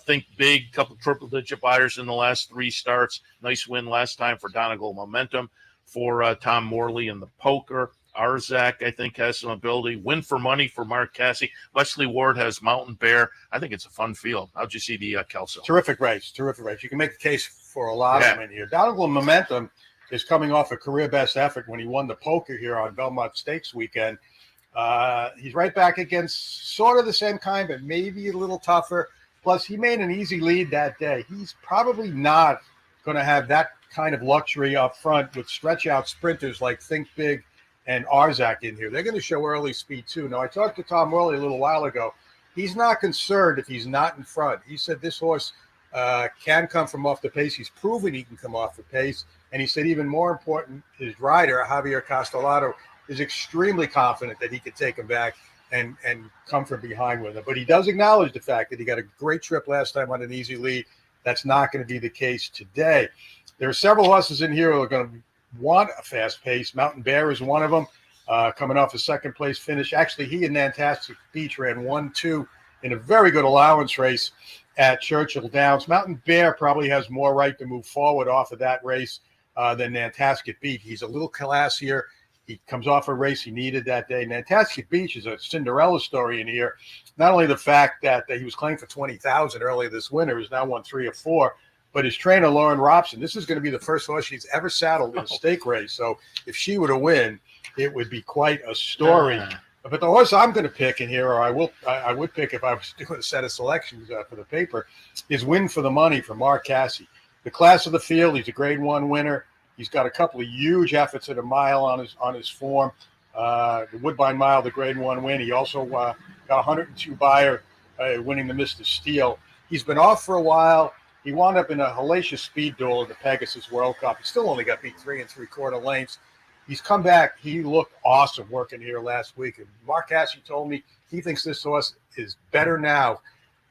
Think big, couple triple-digit buyers in the last 3 starts. Nice win last time for Donegal Momentum, for Tom Morley in the poker. Arzak, I think, has some ability. Win for money for Mark Cassie. Wesley Ward has Mountain Bear. I think it's a fun field. How'd you see the Kelso? Terrific race. You can make the case for a lot of them in here. Donegal Momentum is coming off a career best effort when he won the poker here on Belmont Stakes weekend. He's right back against sort of the same kind, but maybe a little tougher. Plus, he made an easy lead that day. He's probably not going to have that kind of luxury up front with stretch-out sprinters like Think Big and Arzak in here. They're going to show early speed too. Now, I talked to Tom Morley a little while ago. He's not concerned if he's not in front. He said this horse can come from off the pace. He's proven he can come off the pace. And he said even more important, his rider, Javier Castellato, is extremely confident that he could take him back and come from behind with him. But he does acknowledge the fact that he got a great trip last time on an easy lead. That's not going to be the case today. There are several horses in here who are going to want a fast pace. Mountain Bear is one of them, coming off a second-place finish. Actually, he and Nantastic Beach ran 1-2 in a very good allowance race at Churchill Downs. Mountain Bear probably has more right to move forward off of that race than Nantasket Beach. He's a little classier. He comes off a race he needed that day. Nantasket Beach is a Cinderella story in here. Not only the fact that he was claimed for $20,000 earlier this winter, he's now won 3 or 4, but his trainer, Lauren Robson, this is going to be the first horse she's ever saddled in a stake race. So if she were to win, it would be quite a story. But the horse I'm going to pick in here, or I would pick if I was doing a set of selections for the paper, is Win for the Money from Mark Cassie. The class of the field, he's a Grade 1 winner. He's got a couple of huge efforts at a mile on his form. The Woodbine Mile, the Grade 1 win. He also got 102 buyer winning the Mr. Steele He's been off for a while. He wound up in a hellacious speed duel in the Pegasus World Cup. He still only got beat 3 3/4 lengths. He's come back. He looked awesome working here last week. And Mark Cassidy told me he thinks this horse is better now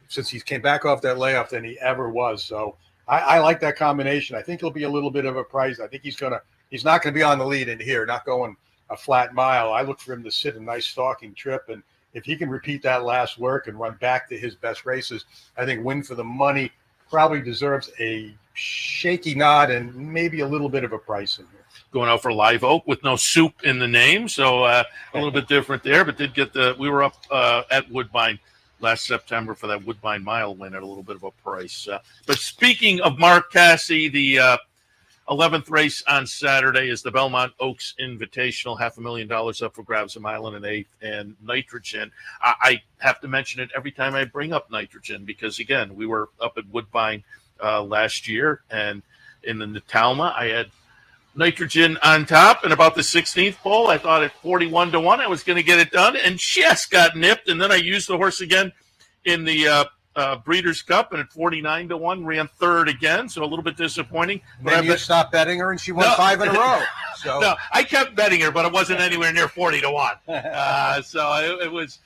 since he came back off that layoff than he ever was. So I like that combination. I think he'll be a little bit of a price. I think he's not going to be on the lead in here, not going a flat mile. I look for him to sit a nice stalking trip. And if he can repeat that last work and run back to his best races, I think Win for the Money probably deserves a shaky nod and maybe a little bit of a price in here. Going out for Live Oak with no soup in the name, so a little bit different there, but did get we were up at Woodbine last September for that Woodbine Mile win at a little bit of a price. But speaking of Mark Cassidy, the 11th race on Saturday is the Belmont Oaks Invitational, $500,000 up for grabs, a mile and an eighth, and Nitrogen. I have to mention it every time I bring up Nitrogen because, again, we were up at Woodbine last year, and in the Natalma, I had Nitrogen on top, and about the 16th pole, I thought at 41-1 I was going to get it done, and just got nipped, and then I used the horse again in the Breeders' Cup, and at 49-1 ran third again, so a little bit disappointing. Then you stopped betting her, and she won 5 in a row. So no, I kept betting her, but it wasn't anywhere near 40-1. So it was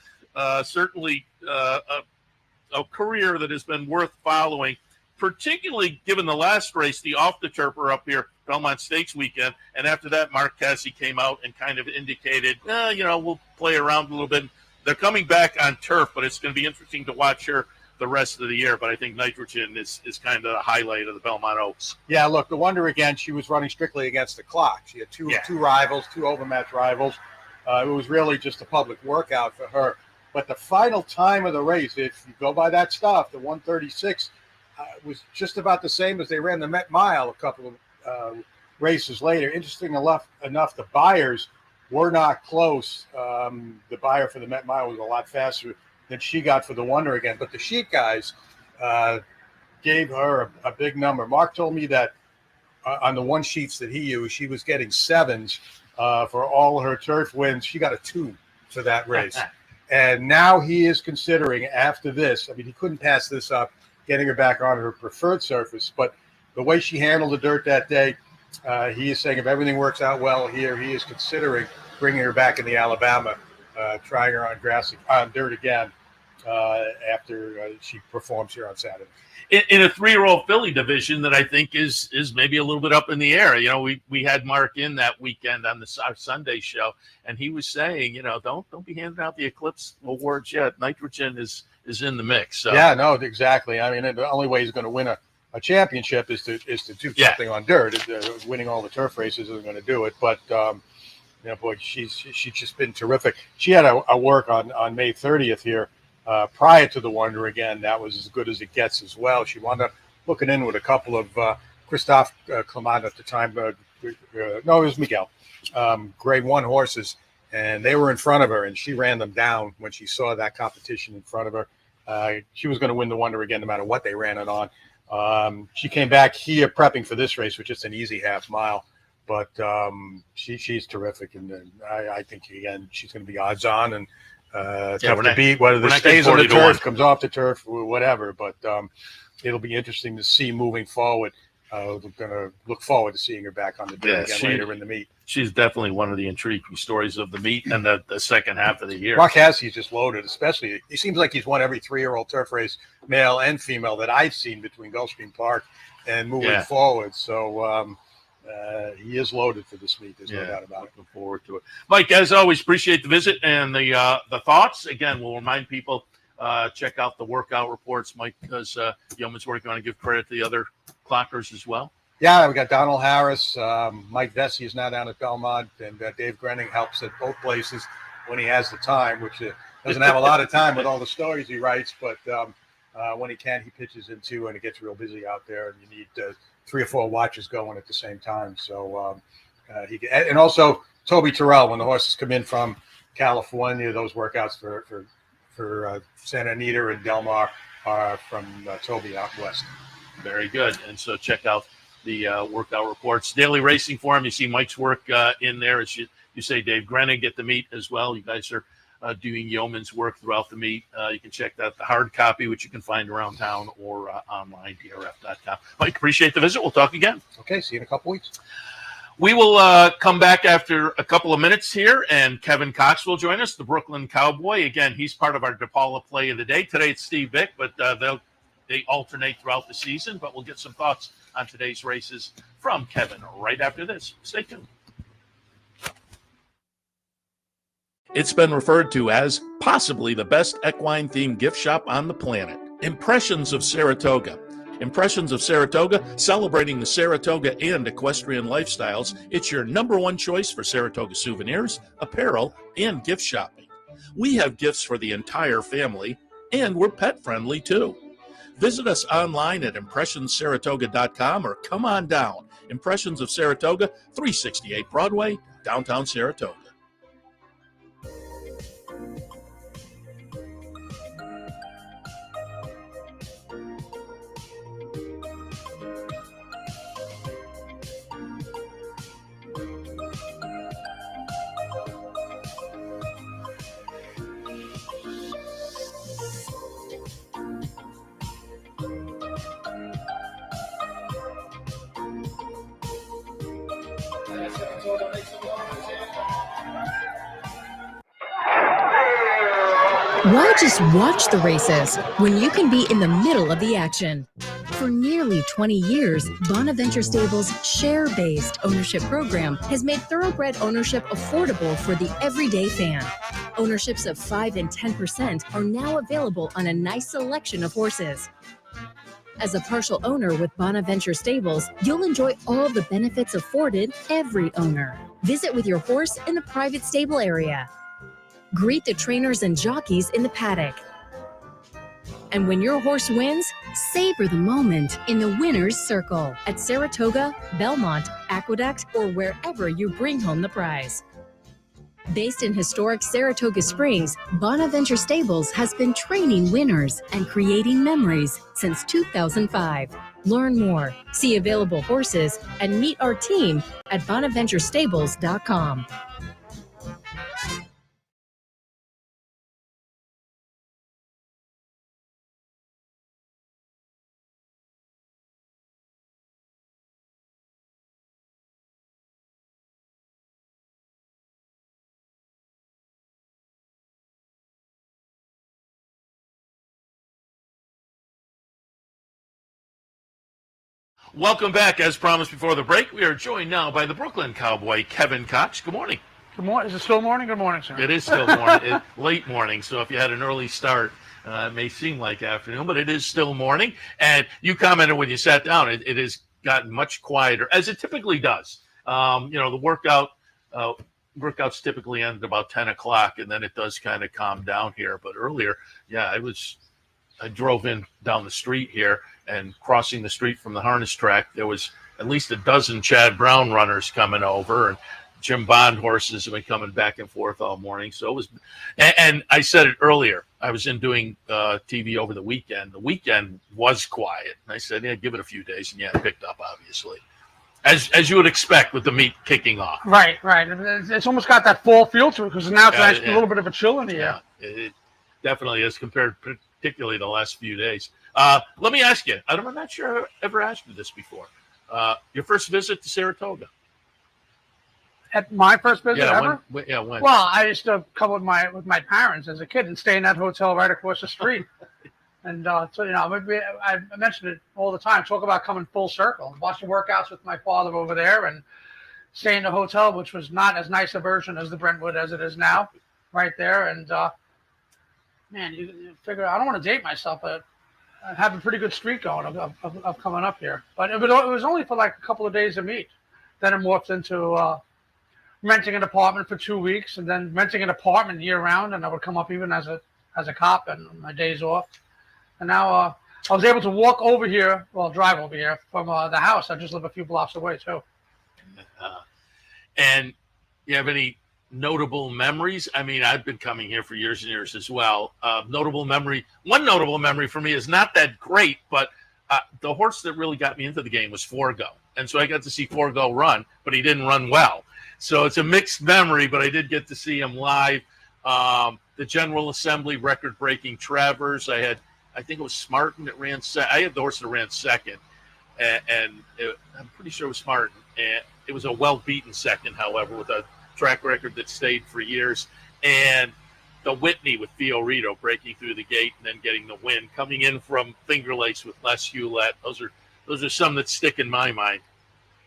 certainly a career that has been worth following, particularly given the last race, the off-the-turfer up here, Belmont Stakes weekend, and after that, Mark Cassidy came out and kind of indicated, we'll play around a little bit. They're coming back on turf, but it's going to be interesting to watch her the rest of the year. But I think Nitrogen is kind of the highlight of the Belmont Oaks. Yeah, look, the Wonder again, she was running strictly against the clock. She had two rivals, 2 overmatch rivals. It was really just a public workout for her. But the final time of the race, if you go by that stuff, the 136 was just about the same as they ran the Met Mile a couple of races later. Interesting enough, the buyers were not close. The buyer for the Met Mile was a lot faster than she got for the Wonder again. But the sheep guys gave her a big number. Mark told me that on the one sheets that he used, she was getting 7s for all her turf wins. She got a 2 for that race. And now he is considering after this, I mean, he couldn't pass this up, getting her back on her preferred surface, but the way she handled the dirt that day, he is saying if everything works out well here, he is considering bringing her back in the Alabama, trying her on dirt again after she performs here on Saturday. In a 3-year-old filly division that I think is maybe a little bit up in the air. We had Mark in that weekend on our Sunday show, and he was saying, don't be handing out the Eclipse awards yet. Nitrogen is in the mix. So. Yeah, no, exactly. I mean, the only way he's going to win a championship is to do something on dirt. Winning all the turf races isn't going to do it. But boy, she's just been terrific. She had a work on May 30th here prior to the Wonder again. That was as good as it gets as well. She wound up looking in with a couple of Christophe Clement at the time. No, it was Miguel. Grade 1 horses, and they were in front of her, and she ran them down when she saw that competition in front of her. She was going to win the Wonder again no matter what they ran it on. She came back here prepping for this race with just an easy half mile, but she's terrific, and I think again she's going to be odds on and tough to beat. Whether this stays on the turf, comes off the turf, or whatever, but it'll be interesting to see moving forward. We're going to look forward to seeing her back on the dirt again later in the meet. She's definitely one of the intriguing stories of the meet and the second half of the year. Mark Cassie's just loaded, especially. He seems like he's won every 3-year-old turf race, male and female, that I've seen between Gulfstream Park and moving forward. So he is loaded for this meet. There's no doubt about it. Looking forward to it. Mike, as always, appreciate the visit and the thoughts. Again, we'll remind people, check out the workout reports. Mike, because Yeoman's working on to give credit to the other clockers as well. Yeah, we got Donald Harris. Mike Vesey is now down at Belmont, and Dave Grenning helps at both places when he has the time, which doesn't have a lot of time with all the stories he writes, but when he can, he pitches into, and it gets real busy out there, and you need 3 or 4 watches going at the same time. So and also Toby Terrell, when the horses come in from California, those workouts for Santa Anita and Del Mar are from Toby out west. Very good. And so check out the workout reports. Daily Racing Forum, you see Mike's work in there. As you say, Dave Grenning get to meet as well. You guys are doing yeoman's work throughout the meet. You can check that, the hard copy, which you can find around town or online, drf.com. Mike, appreciate the visit. We'll talk again. Okay, see you in a couple weeks. We will come back after a couple of minutes here, and Kevin Cox will join us, the Brooklyn Cowboy. Again, he's part of our DePaula play of the day. Today it's Steve Vick, but they alternate throughout the season. But we'll get some thoughts on today's races from Kevin right after this. Stay tuned. It's been referred to as possibly the best equine-themed gift shop on the planet. Impressions of Saratoga. Impressions of Saratoga, celebrating the Saratoga and equestrian lifestyles. It's your number one choice for Saratoga souvenirs, apparel, and gift shopping. We have gifts for the entire family, and we're pet-friendly too. Visit us online at impressionssaratoga.com or come on down. Impressions of Saratoga, 368 Broadway, downtown Saratoga. Why just watch the races when you can be in the middle of the action? For nearly 20 years, Bonaventure Stables' share-based ownership program has made thoroughbred ownership affordable for the everyday fan. Ownerships of 5 and 10% are now available on a nice selection of horses. As a partial owner with Bonaventure Stables, you'll enjoy all the benefits afforded every owner. Visit with your horse in the private stable area. Greet the trainers and jockeys in the paddock. And when your horse wins, savor the moment in the winner's circle at Saratoga, Belmont, Aqueduct, or wherever you bring home the prize. Based in historic Saratoga Springs, Bonaventure Stables has been training winners and creating memories since 2005. Learn more, see available horses, and meet our team at bonaventurestables.com. Welcome back. As promised before the break, we are joined now by the Brooklyn Cowboy, Kevin Cox. Good morning. Good morning. Is it still morning? Good morning, sir. It is still morning. Late morning, so if you had an early start, it may seem like afternoon, but it is still morning. And you commented when you sat down, it has gotten much quieter, as it typically does. The workouts typically end at about 10 o'clock, and then it does kind of calm down here. But earlier, I drove in down the street here, and crossing the street from the harness track, there was at least a dozen Chad Brown runners coming over, and Jim Bond horses have been coming back and forth all morning. So it was, and I said it earlier, I was in doing TV over the weekend. The weekend was quiet. And I said, yeah, give it a few days, and it picked up, obviously. As you would expect with the meet kicking off. Right. It's almost got that fall feel to it, because now it's a little bit of a chill in the air. Yeah, it definitely is, compared particularly the last few days. Let me ask you, I'm not sure I've ever asked you this before. Your first visit to Saratoga? At my first visit ever? When? Well, I used to come with my parents as a kid and stay in that hotel right across the street. And I mentioned it all the time. Talk about coming full circle. Watching workouts with my father over there and staying in a hotel, which was not as nice a version as the Brentwood as it is now, right there. And man, you figure, I don't want to date myself, but I have a pretty good streak going of coming up here. But it was only for like a couple of days a meet. Then it morphed into renting an apartment for 2 weeks, and then renting an apartment year round. And I would come up even as a cop and my days off. And now I was able to walk over here, drive over here from the house. I just live a few blocks away too. And you have any notable memories? I mean, I've been coming here for years and years as well. One notable memory for me is not that great, but the horse that really got me into the game was Forgo. And so I got to see Forgo run, but he didn't run well. So it's a mixed memory, but I did get to see him live. The General Assembly record-breaking Travers. I think it was Smartin that ran second. I had the horse that ran second, and I'm pretty sure it was Smartin. And it was a well-beaten second, however, with a track record that stayed for years. And the Whitney with Fiorito breaking through the gate and then getting the win, coming in from Finger Lakes with Les Hewlett. Those are some that stick in my mind.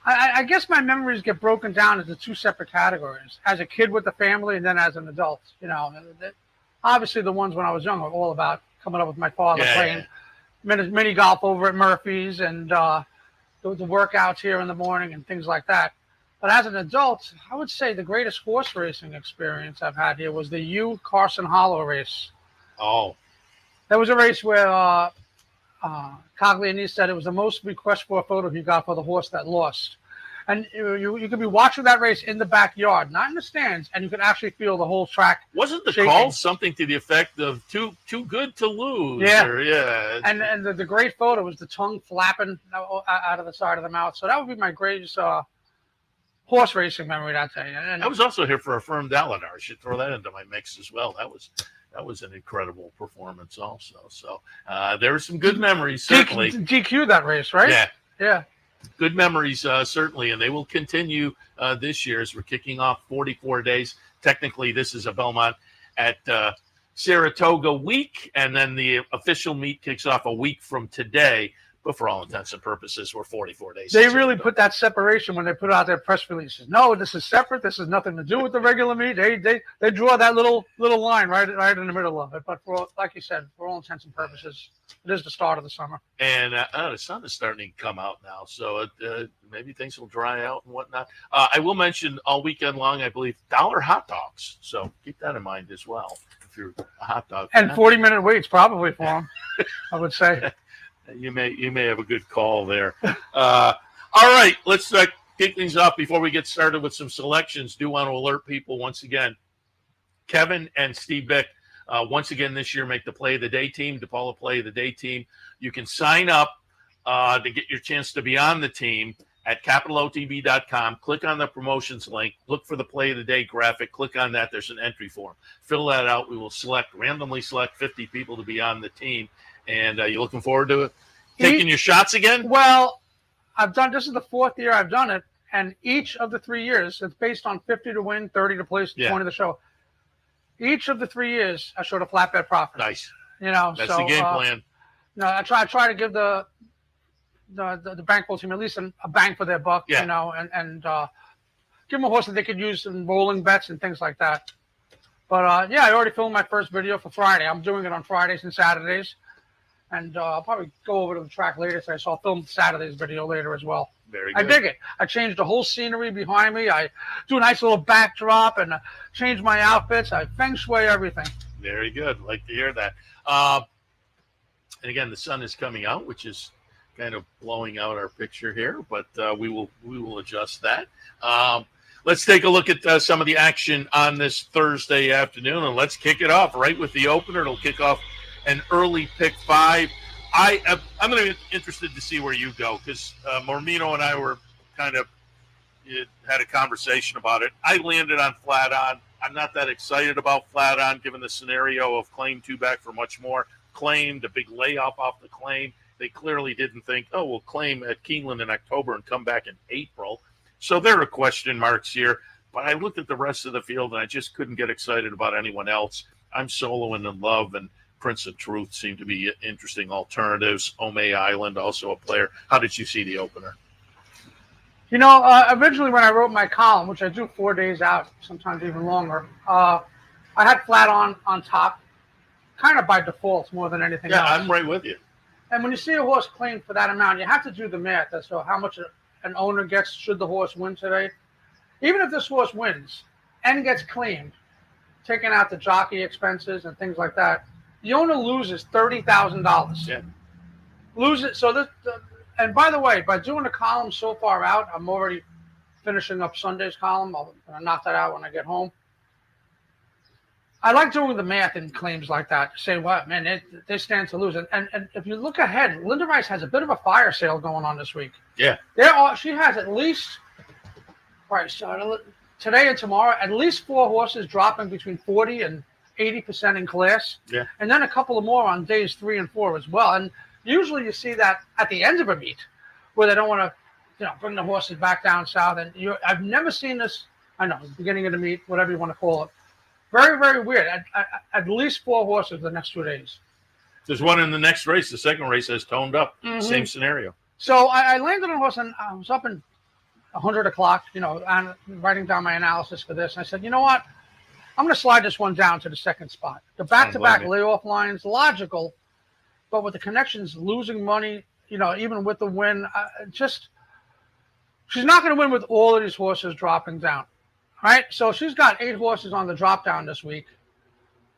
I guess my memories get broken down into two separate categories: as a kid with the family, and then as an adult. Obviously the ones when I was young were all about coming up with my father, playing mini golf over at Murphy's, and the workouts here in the morning and things like that. But as an adult, I would say the greatest horse racing experience I've had here was the U Carson Hollow race. Oh, there was a race where Coglianese said it was the most request for a photo he got for the horse that lost. And you could be watching that race in the backyard, not in the stands, and you could actually feel the whole track. Wasn't the shaking. Call something to the effect of too good to lose? Yeah. And the great photo was the tongue flapping out of the side of the mouth. So that would be my greatest horse racing memory that day. And I was also here for Affirmed Dalinar. I should throw that into my mix as well. That was an incredible performance also. So there were some good memories, certainly. DQ that race, right? Yeah. Good memories, certainly, and they will continue this year as we're kicking off 44 days. Technically, this is a Belmont at Saratoga week, and then the official meet kicks off a week from today. But for all intents and purposes, we're 44 days. They really put that separation when they put out their press releases. No, this is separate. This has nothing to do with the regular meet. They draw that little line right in the middle of it. But like you said, for all intents and purposes, it is the start of the summer. And the sun is starting to come out now, so maybe things will dry out and whatnot. I will mention all weekend long, I believe, $1 hot dogs. So keep that in mind as well if you're a hot dog fan. And 40-minute waits probably for them, I would say. You may have a good call there. All right, let's kick things off before we get started with some selections. Do want to alert people once again. Kevin and Steve Bick, once again this year, make the Play of the Day team, DePaula Play of the Day team. You can sign up to get your chance to be on the team at capitalotv.com. Click on the promotions link. Look for the Play of the Day graphic. Click on that. There's an entry form. Fill that out. We will randomly select 50 people to be on the team. And you looking forward to it? Taking your shots again? Well, this is the fourth year I've done it, and each of the 3 years, it's based on 50 to win, 30 to place, 20 to show. Each of the 3 years, I showed a flat bet profit. Nice. That's the game plan. I try to give the bankroll team at least a bang for their buck, and give them a horse that they could use in rolling bets and things like that. But I already filmed my first video for Friday. I'm doing it on Fridays and Saturdays. And I'll probably go over to the track later, so I'll film Saturday's video later as well. Very good. I dig it. I changed the whole scenery behind me. I do a nice little backdrop and change my outfits. I feng shui everything. Very good. Like to hear that. And again, the sun is coming out, which is kind of blowing out our picture here, but we will adjust that. Let's take a look at some of the action on this Thursday afternoon, and let's kick it off right with the opener. It'll kick off an early pick 5. I'm going to be interested to see where you go because Mormino and I were had a conversation about it. I landed on Flat On. I'm not that excited about Flat On given the scenario of Claim 2 back for much more. Claim, the big layoff off the Claim. They clearly didn't think, we'll Claim at Keeneland in October and come back in April. So there are question marks here. But I looked at the rest of the field and I just couldn't get excited about anyone else. I'm soloing in Love and Prince of Truth seem to be interesting alternatives. Ome Island, also a player. How did you see the opener? Originally when I wrote my column, which I do 4 days out, sometimes even longer, I had Flat On top, kind of by default more than anything else. Yeah, I'm right with you. And when you see a horse claimed for that amount, you have to do the math as to how much an owner gets should the horse win today. Even if this horse wins and gets claimed, taking out the jockey expenses and things like that, the owner loses $30,000. Yeah. Lose it. So and by the way, by doing the column so far out, I'm already finishing up Sunday's column. I'll knock that out when I get home. I like doing the math in claims like that. Say, what, man, they stand to lose. And if you look ahead, Linda Rice has a bit of a fire sale going on this week. Yeah. She has at least, today and tomorrow, at least 4 horses dropping between 40 and 80% in class. Yeah. And then a couple of more on days 3 and 4 as well. And usually you see that at the end of a meet where they don't want to, bring the horses back down south. And I've never seen this. I know, beginning of the meet, whatever you want to call it. Very, very weird. At least 4 horses the next 2 days. There's one in the next race. The second race has toned up. Same scenario. So I landed on a horse, and I was up in 100 o'clock, and writing down my analysis for this. And I said, you know what? I'm going to slide this one down to the second spot. The back-to-back layoff lines, logical, but with the connections losing money, even with the win, she's not going to win with all of these horses dropping down. Right, so she's got 8 horses on the drop down this week.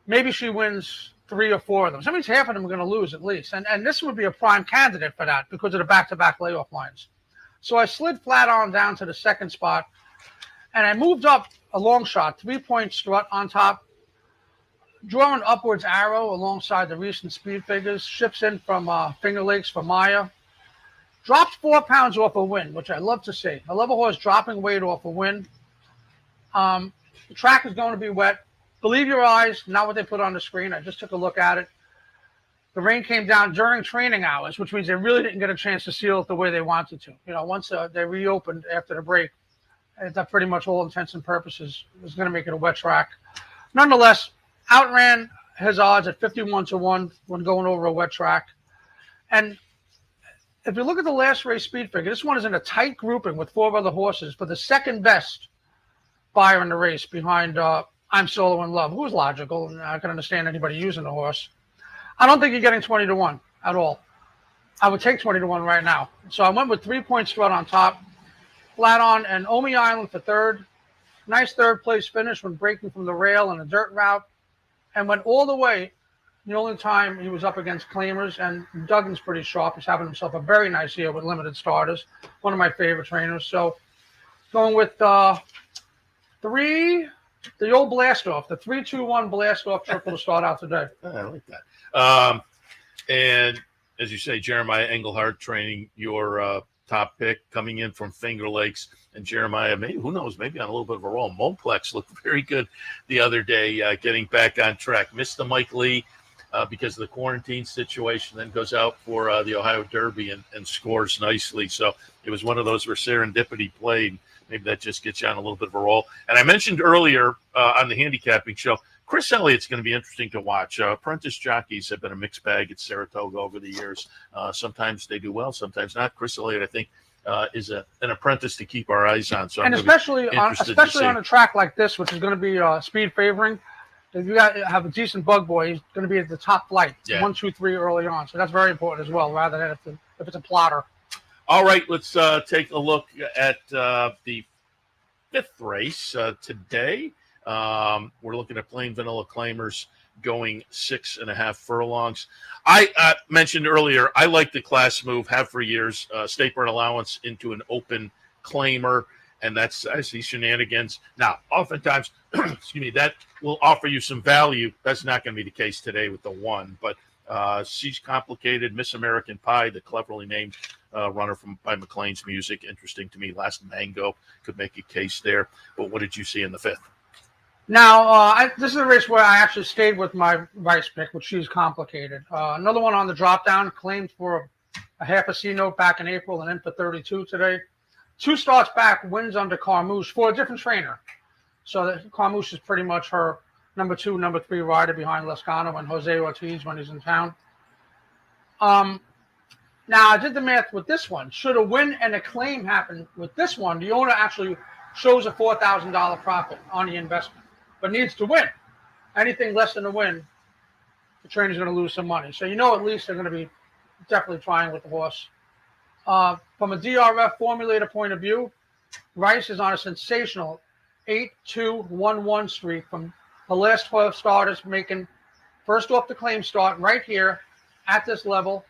Maybe she wins 3 or 4 of them. So that means half of them are going to lose at least. And this would be a prime candidate for that because of the back-to-back layoff lines. So I slid flat on down to the second spot, and I moved up a long shot, 3-point strut on top, drawing upwards arrow alongside the recent speed figures, ships in from Finger Lakes for Maya. Dropped 4 pounds off a win, which I love to see. I love a horse dropping weight off a win. The track is going to be wet. Believe your eyes, not what they put on the screen. I just took a look at it. The rain came down during training hours, which means they really didn't get a chance to seal it the way they wanted to. Once they reopened after the break, that pretty much all intents and purposes was going to make it a wet track. Nonetheless, outran his odds at 51-1 when going over a wet track. And if you look at the last race speed figure, this one is in a tight grouping with 4 other horses for the second best buyer in the race behind I'm Solo in Love, who's logical, and I can understand anybody using the horse. I don't think you're getting 20-1 at all. I would take 20-1 right now. So I went with 3-point strut on top, flat on, and Omi Island for third. Nice third place finish when breaking from the rail in a dirt route, and went all the way. The only time he was up against claimers, and Duggan's pretty sharp. He's having himself a very nice year with limited starters. One of my favorite trainers. So going with the old blast off, the 3-2-1 blast off triple to start out today. I like that. And as you say, Jeremiah Engelhardt training your top pick coming in from Finger Lakes. And Jeremiah, maybe, who knows, maybe on a little bit of a roll. Moplex looked very good the other day, getting back on track. Missed the Mike Lee because of the quarantine situation, then goes out for the Ohio Derby and scores nicely. So it was one of those where serendipity played. Maybe that just gets you on a little bit of a roll. And I mentioned earlier on the handicapping show, Chris Elliott's going to be interesting to watch. Apprentice jockeys have been a mixed bag at Saratoga over the years. Sometimes they do well, sometimes not. Chris Elliott, I think, is an apprentice to keep our eyes on. So and especially on a track like this, which is going to be speed favoring, if you have a decent bug boy, he's going to be at the top flight, 1, 2, 3 early on. So that's very important as well, rather than if it's a plotter. All right, let's take a look at the 5th race today. We're looking at plain vanilla claimers going 6.5 furlongs. I mentioned earlier, I like the class move, have for years, state burn allowance into an open claimer, and I see shenanigans. Now, oftentimes, excuse me, that will offer you some value. That's not going to be the case today with the 1, but she's complicated. Miss American Pie, the cleverly named runner by McLean's Music. Interesting to me. Last Mango could make a case there. But what did you see in the 5th? Now, this is a race where I actually stayed with my vice pick, which she's complicated. Another one on the drop down, claimed for a half a C note back in April and in for 32 today. 2 starts back, wins under Carmouche for a different trainer. So Carmouche is pretty much her number 2, number 3 rider behind Lescano and Jose Ortiz when he's in town. Now, I did the math with this one. Should a win and a claim happen with this one, the owner actually shows a $4,000 profit on the investment, but needs to win. Anything less than a win, the trainer's going to lose some money. So at least they're going to be definitely trying with the horse. From a DRF formulator point of view, Rice is on a sensational 8-2-1-1 streak from the last 12 starters, making first off the claim start right here at this level.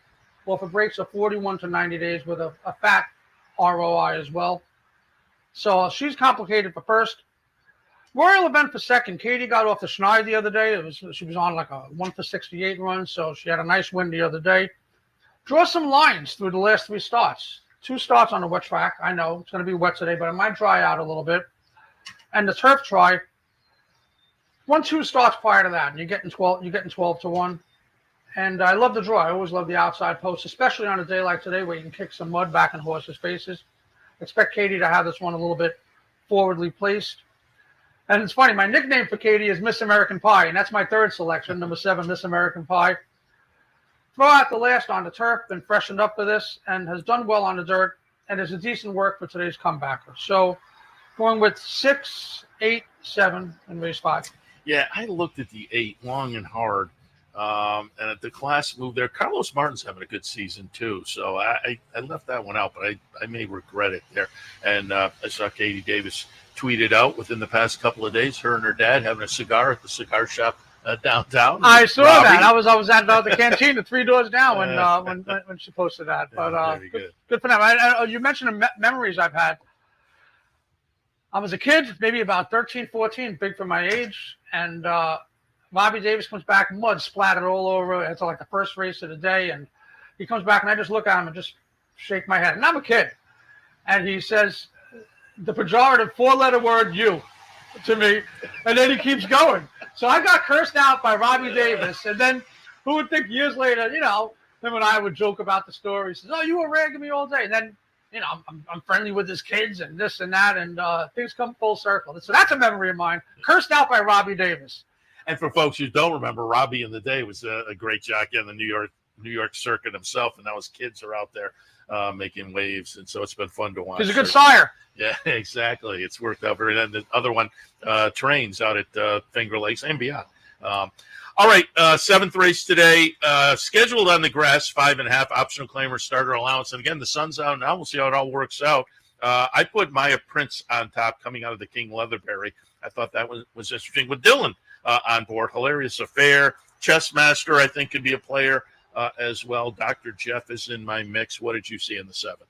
Well, for breaks of 41 to 90 days with a fat ROI as well. So she's complicated for first. Royal Event for second. Katie got off the schneid the other day. She was on like a 1 for 68 run, so she had a nice win the other day. Draw some lines through the last 3 starts. 2 starts on a wet track. I know it's going to be wet today, but it might dry out a little bit. And the turf try, 1-2 starts prior to that, and you're getting 12 to 1. And I love the draw. I always love the outside post, especially on a day like today where you can kick some mud back in horses' faces. Expect Katie to have this one a little bit forwardly placed. And it's funny, my nickname for Katie is Miss American Pie, and that's my third selection, number 7, Miss American Pie. Throw out the last on the turf, been freshened up for this, and has done well on the dirt, and is a decent work for today's comebacker. So going with 6, 8, 7, and race 5. Yeah, I looked at the 8 long and hard. And at the class move there, Carlos Martin's having a good season too. So I left that one out, but I may regret it there. And I saw Katie Davis tweeted out within the past couple of days, her and her dad having a cigar at the cigar shop downtown. I saw that. I was at the canteen, the 3 doors down when she posted that. But good for them. You mentioned the memories I've had. I was a kid, maybe about 13, 14, big for my age, and Bobby Davis comes back, mud splattered all over. It's like the first race of the day, and he comes back, and I just look at him and just shake my head. And I'm a kid, and he says the pejorative 4-letter word "you" to me, and then he keeps going. So I got cursed out by Robbie Davis, and then who would think years later, him and I would joke about the story. He says, "Oh, you were ragging me all day," and then I'm friendly with his kids and this and that, and things come full circle. So that's a memory of mine. Cursed out by Robbie Davis. And for folks who don't remember, Robbie in the day was a great jockey on the New York circuit himself, and now his kids are out there making waves, and so it's been fun to watch. He's a good sire. Yeah, exactly. It's worked out very. And the other one trains out at Finger Lakes and beyond. All right, 7th race today, scheduled on the grass, 5.5 optional claimer starter allowance. And again, the sun's out now. We'll see how it all works out. I put Maya Prince on top coming out of the King Leatherberry. I thought that was interesting with Dylan on board. Hilarious Affair, Chess Master, I think, could be a player as well. Dr. Jeff is in my mix. What did you see in the 7th?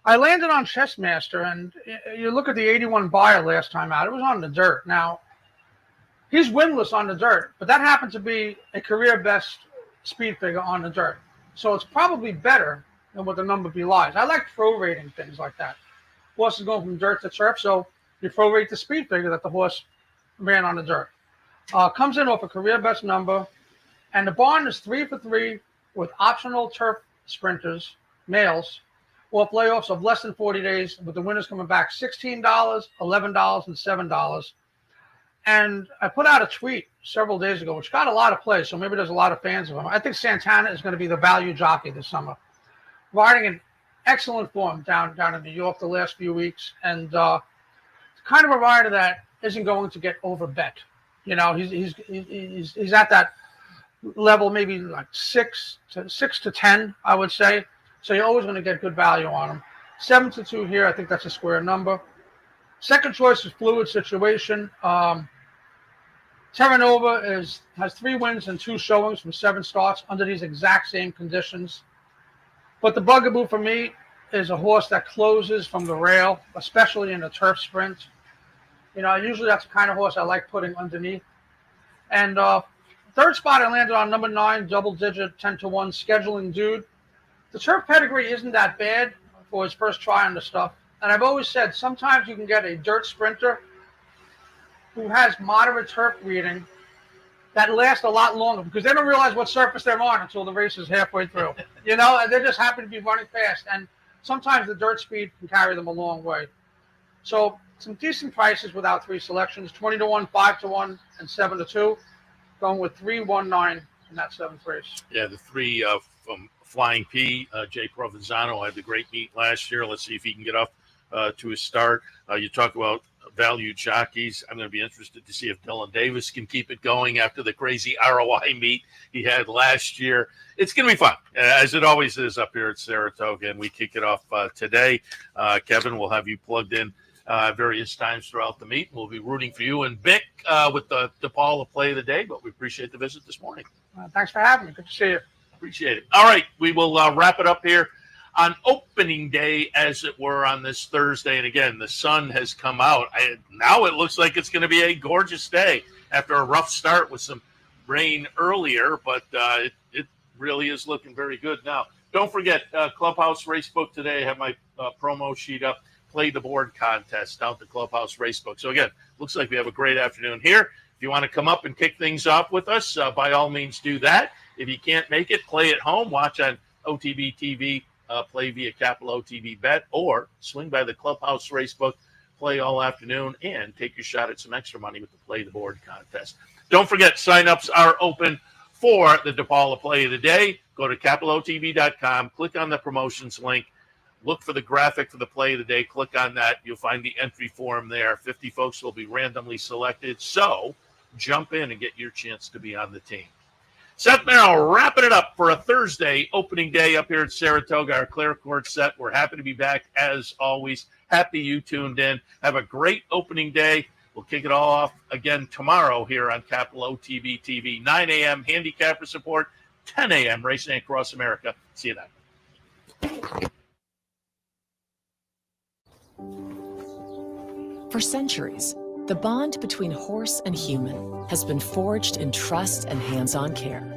I landed on Chess Master, and you look at the 81 buyer last time out. It was on the dirt. Now, he's winless on the dirt, but that happened to be a career best speed figure on the dirt. So it's probably better than what the number belies. I like prorating things like that. Horses going from dirt to turf, so you prorate the speed figure that the horse ran on the dirt. Comes in off a career best number, and the barn is 3 for 3 with optional turf sprinters, males, off layoffs of less than 40 days, with the winners coming back $16, $11, and $7. And I put out a tweet several days ago, which got a lot of play, so maybe there's a lot of fans of him. I think Santana is going to be the value jockey this summer, riding in excellent form down in New York the last few weeks, and kind of a rider that isn't going to get overbet. He's at that level, maybe like 6 to 10, I would say. So you're always going to get good value on him. 7 to 2 here, I think that's a square number. Second choice is Fluid Situation. Terra Nova has 3 wins and 2 showings from 7 starts under these exact same conditions. But the bugaboo for me is a horse that closes from the rail, especially in a turf sprint. Usually that's the kind of horse I like putting underneath. And third spot I landed on number 9, double digit, 10 to 1, Scheduling Dude. The turf pedigree isn't that bad for his first try on the stuff. And I've always said sometimes you can get a dirt sprinter who has moderate turf reading that lasts a lot longer because they don't realize what surface they're on until the race is halfway through. And they're just happy to be running fast. And sometimes the dirt speed can carry them a long way. So some decent prices without 3 selections, 20 to 1, 5 to 1, and 7 to 2. Going with 3, 1, 9 in that 7th race. Yeah, the 3 from Flying P, Jay Provenzano had the great meet last year. Let's see if he can get up to his start. You talk about value jockeys. I'm going to be interested to see if Dylan Davis can keep it going after the crazy ROI meet he had last year. It's going to be fun, as it always is up here at Saratoga, and we kick it off today. Kevin, we'll have you plugged in various times throughout the meet. We'll be rooting for you and Vic with the DePaula play of the day, but we appreciate the visit this morning. Thanks for having me. Good to see you. Appreciate it. All right, we will wrap it up here on opening day, as it were, on this Thursday. And again, the sun has come out. Now it looks like it's going to be a gorgeous day after a rough start with some rain earlier, but it really is looking very good now. Don't forget, Clubhouse Racebook today. I have my promo sheet up. Play the Board contest down at the Clubhouse Racebook. So again, looks like we have a great afternoon here. If you want to come up and kick things off with us, by all means do that. If you can't make it, play at home, watch on OTB TV, play via Capital OTB Bet, or swing by the Clubhouse Racebook, play all afternoon, and take your shot at some extra money with the Play the Board contest. Don't forget, signups are open for the DePaula Play of the Day. Go to capitalotv.com, click on the promotions link, look for the graphic for the Play of the Day, click on that. You'll find the entry form there. 50 folks will be randomly selected, so jump in and get your chance to be on the team. Seth Merrow wrapping it up for a Thursday opening day up here at Saratoga, our Clare Court set. We're happy to be back as always. Happy you tuned in. Have a great opening day. We'll kick it all off again tomorrow here on Capital OTB TV. 9 a.m. handicapper support, 10 a.m. Racing Across America. See you then. For centuries, the bond between horse and human has been forged in trust and hands-on care.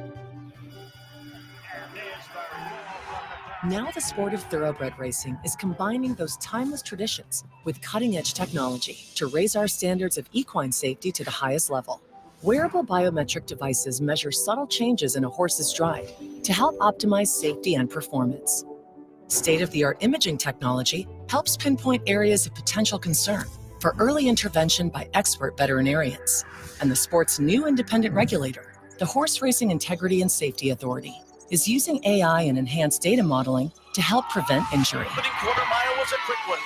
Now the sport of thoroughbred racing is combining those timeless traditions with cutting-edge technology to raise our standards of equine safety to the highest level. Wearable biometric devices measure subtle changes in a horse's stride to help optimize safety and performance. State-of-the-art imaging technology helps pinpoint areas of potential concern for early intervention by expert veterinarians. And the sport's new independent regulator, the Horse Racing Integrity and Safety Authority, is using AI and enhanced data modeling to help prevent injury. Opening quarter mile was a quick one.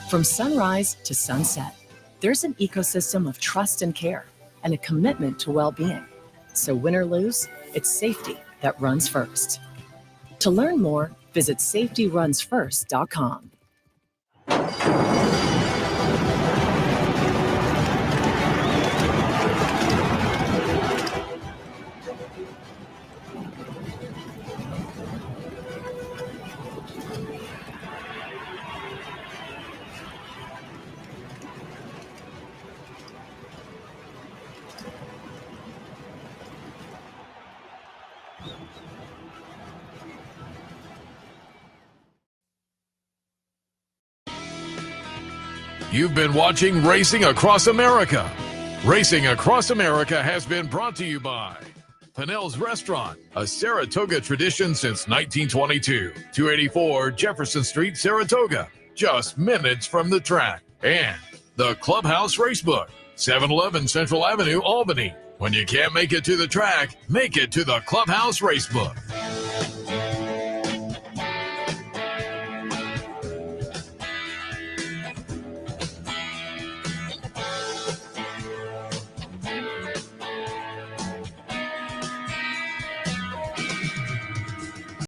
From sunrise to sunset, there's an ecosystem of trust and care and a commitment to well-being. So win or lose, it's safety that runs first. To learn more, visit safetyrunsfirst.com. You've been watching Racing Across America. Racing Across America has been brought to you by Pinnell's Restaurant, a Saratoga tradition since 1922. 284 Jefferson Street, Saratoga, just minutes from the track. And the Clubhouse Racebook, 711 Central Avenue, Albany. When you can't make it to the track, make it to the Clubhouse Racebook.